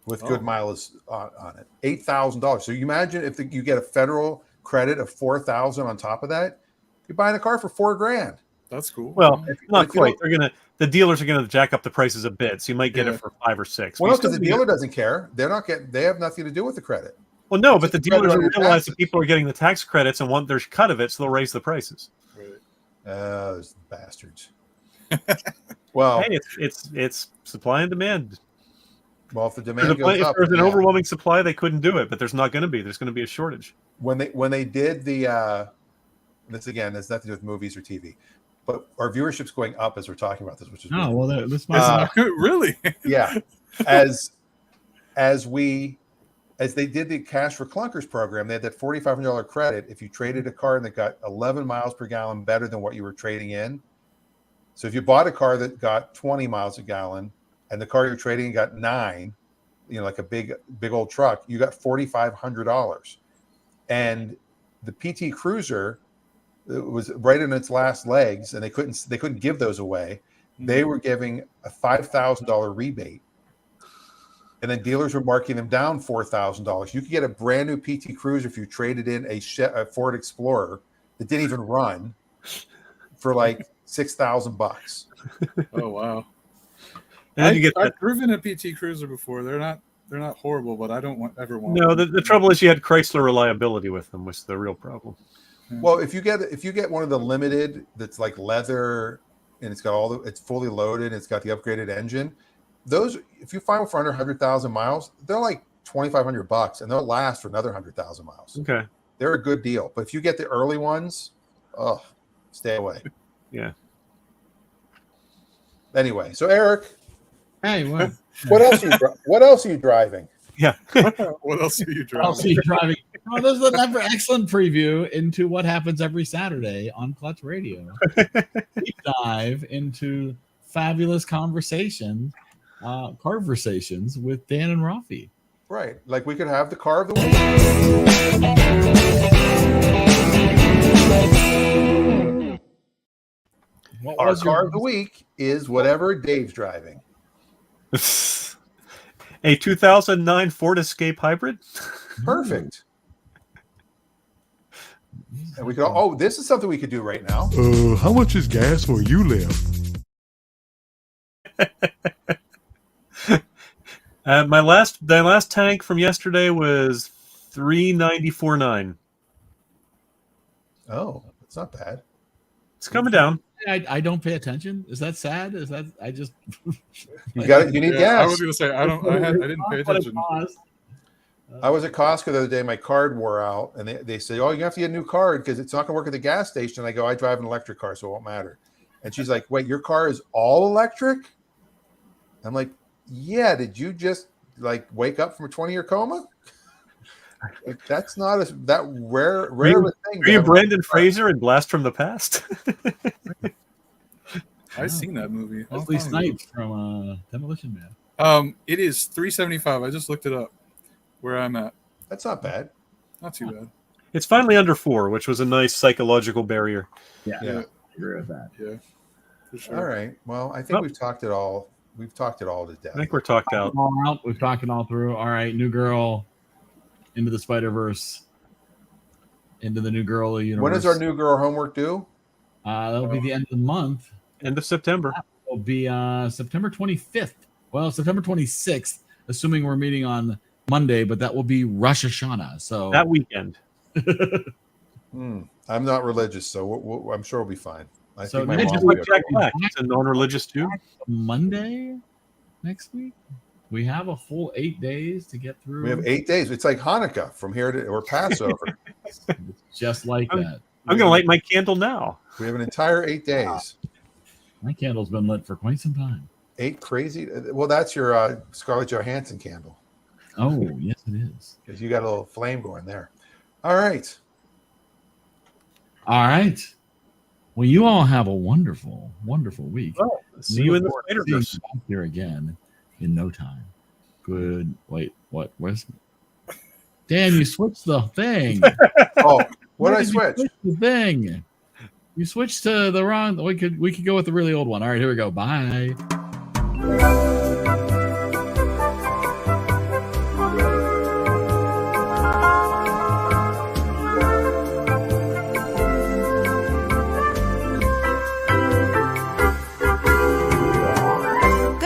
with good mileage on it. $8,000. So you imagine if you get a federal credit of $4,000 on top of that, you're buying a car for $4,000. That's cool. Well, not quite. The dealers are gonna jack up the prices a bit, so you might get it for 5 or 6. Well, because the dealer doesn't care. They have nothing to do with the credit. Well, no, but the dealers realize that people are getting the tax credits and want their cut of it, so they'll raise the prices. Right. Those bastards. Well, hey, it's supply and demand. Well, if the demand goes up, if there's an overwhelming supply, they couldn't do it, but there's not going to be. There's going to be a shortage. When they did the this again has nothing to do with movies or TV, but our viewership's going up as we're talking about this, which is this might really yeah. As they did the Cash for Clunkers program, they had that $4,500 credit if you traded a car that got 11 miles per gallon better than what you were trading in. So if you bought a car that got 20 miles a gallon and the car you're trading got 9, like a big old truck, you got $4,500. And the PT Cruiser, it was right in its last legs, and they couldn't give those away. They were giving a $5,000 rebate, and then dealers were marking them down $4,000. You could get a brand new PT Cruiser if you traded in a Ford Explorer that didn't even run for like $6,000. Oh wow! And then you get that. I've driven a PT Cruiser before. They're not horrible, but I don't ever want. No, one. the trouble is you had Chrysler reliability with them, was the real problem. Well, if you get one of the limited that's like leather and it's got it's fully loaded, it's got the upgraded engine. Those, if you find them for under 100,000 miles, they're like $2,500, and they'll last for another 100,000 miles. Okay. They're a good deal. But if you get the early ones, stay away. Yeah. Anyway, so Eric, Hey, what? what else are you driving? Yeah. What else are you driving? I'll see you driving. Oh, this is another excellent preview into what happens every Saturday on Clutch Radio. Deep dive into fabulous conversations with Dan and Rafi. Right. Like we could have the car of the week. Our car of the week is whatever Dave's driving. A 2009 Ford Escape Hybrid. Perfect. And we could. This is something we could do right now. How much is gas for you left? My last tank from yesterday was 394.9. Oh, it's not bad. It's coming down. I don't pay attention. Is that sad? Is that I just You got it. You need gas. I was going to say I didn't pay attention. I was at Costco the other day. My card wore out, and they say, "Oh, you have to get a new card because it's not going to work at the gas station." I go, "I drive an electric car, so it won't matter." And she's like, "Wait, your car is all electric?" I'm like, "Yeah. Did you just like wake up from a 20-year coma?" Like, that's not that rare of a thing. Are you Brandon Fraser in Blast from the Past? I've seen that movie. Wesley Snipes from Demolition Man. It is $375. I just looked it up. Where I'm at. That's not bad. Not too bad. It's finally under 4, which was a nice psychological barrier. Yeah. Yeah. I agree with that. Yeah. For sure. All right. Well, I think we've talked it all. We've talked it all to death. I think we're talked out. We've talked it all through. All right, New Girl, Into the Spider-Verse, Into the New Girl universe. When is our New Girl homework due? That'll be the end of the month. End of September. It'll be September 25th. Well, September 26th, assuming we're meeting on Monday, but that will be Rosh Hashanah. So that weekend. I'm not religious, so I'm sure we'll be fine. I think my just mom like will be Jack Black. It's a non-religious too. Monday next week, we have a full 8 days to get through. We have 8 days. It's like Hanukkah from here to or Passover. It's just like that. I'm going to light my candle now. We have an entire 8 days. My candle's been lit for quite some time. 8 crazy. Well, that's your Scarlett Johansson candle. Oh, yes, it is. Because you got a little flame going there. All right. All right. Well, you all have a wonderful, wonderful week. Well, see you in the Spider-Verse. Here again in no time. Good. Wait, what? Where's Dan? You switched the thing. Oh, what did I You switch? switched the thing. You switched to the wrong. We could go with the really old one. All right, here we go. Bye.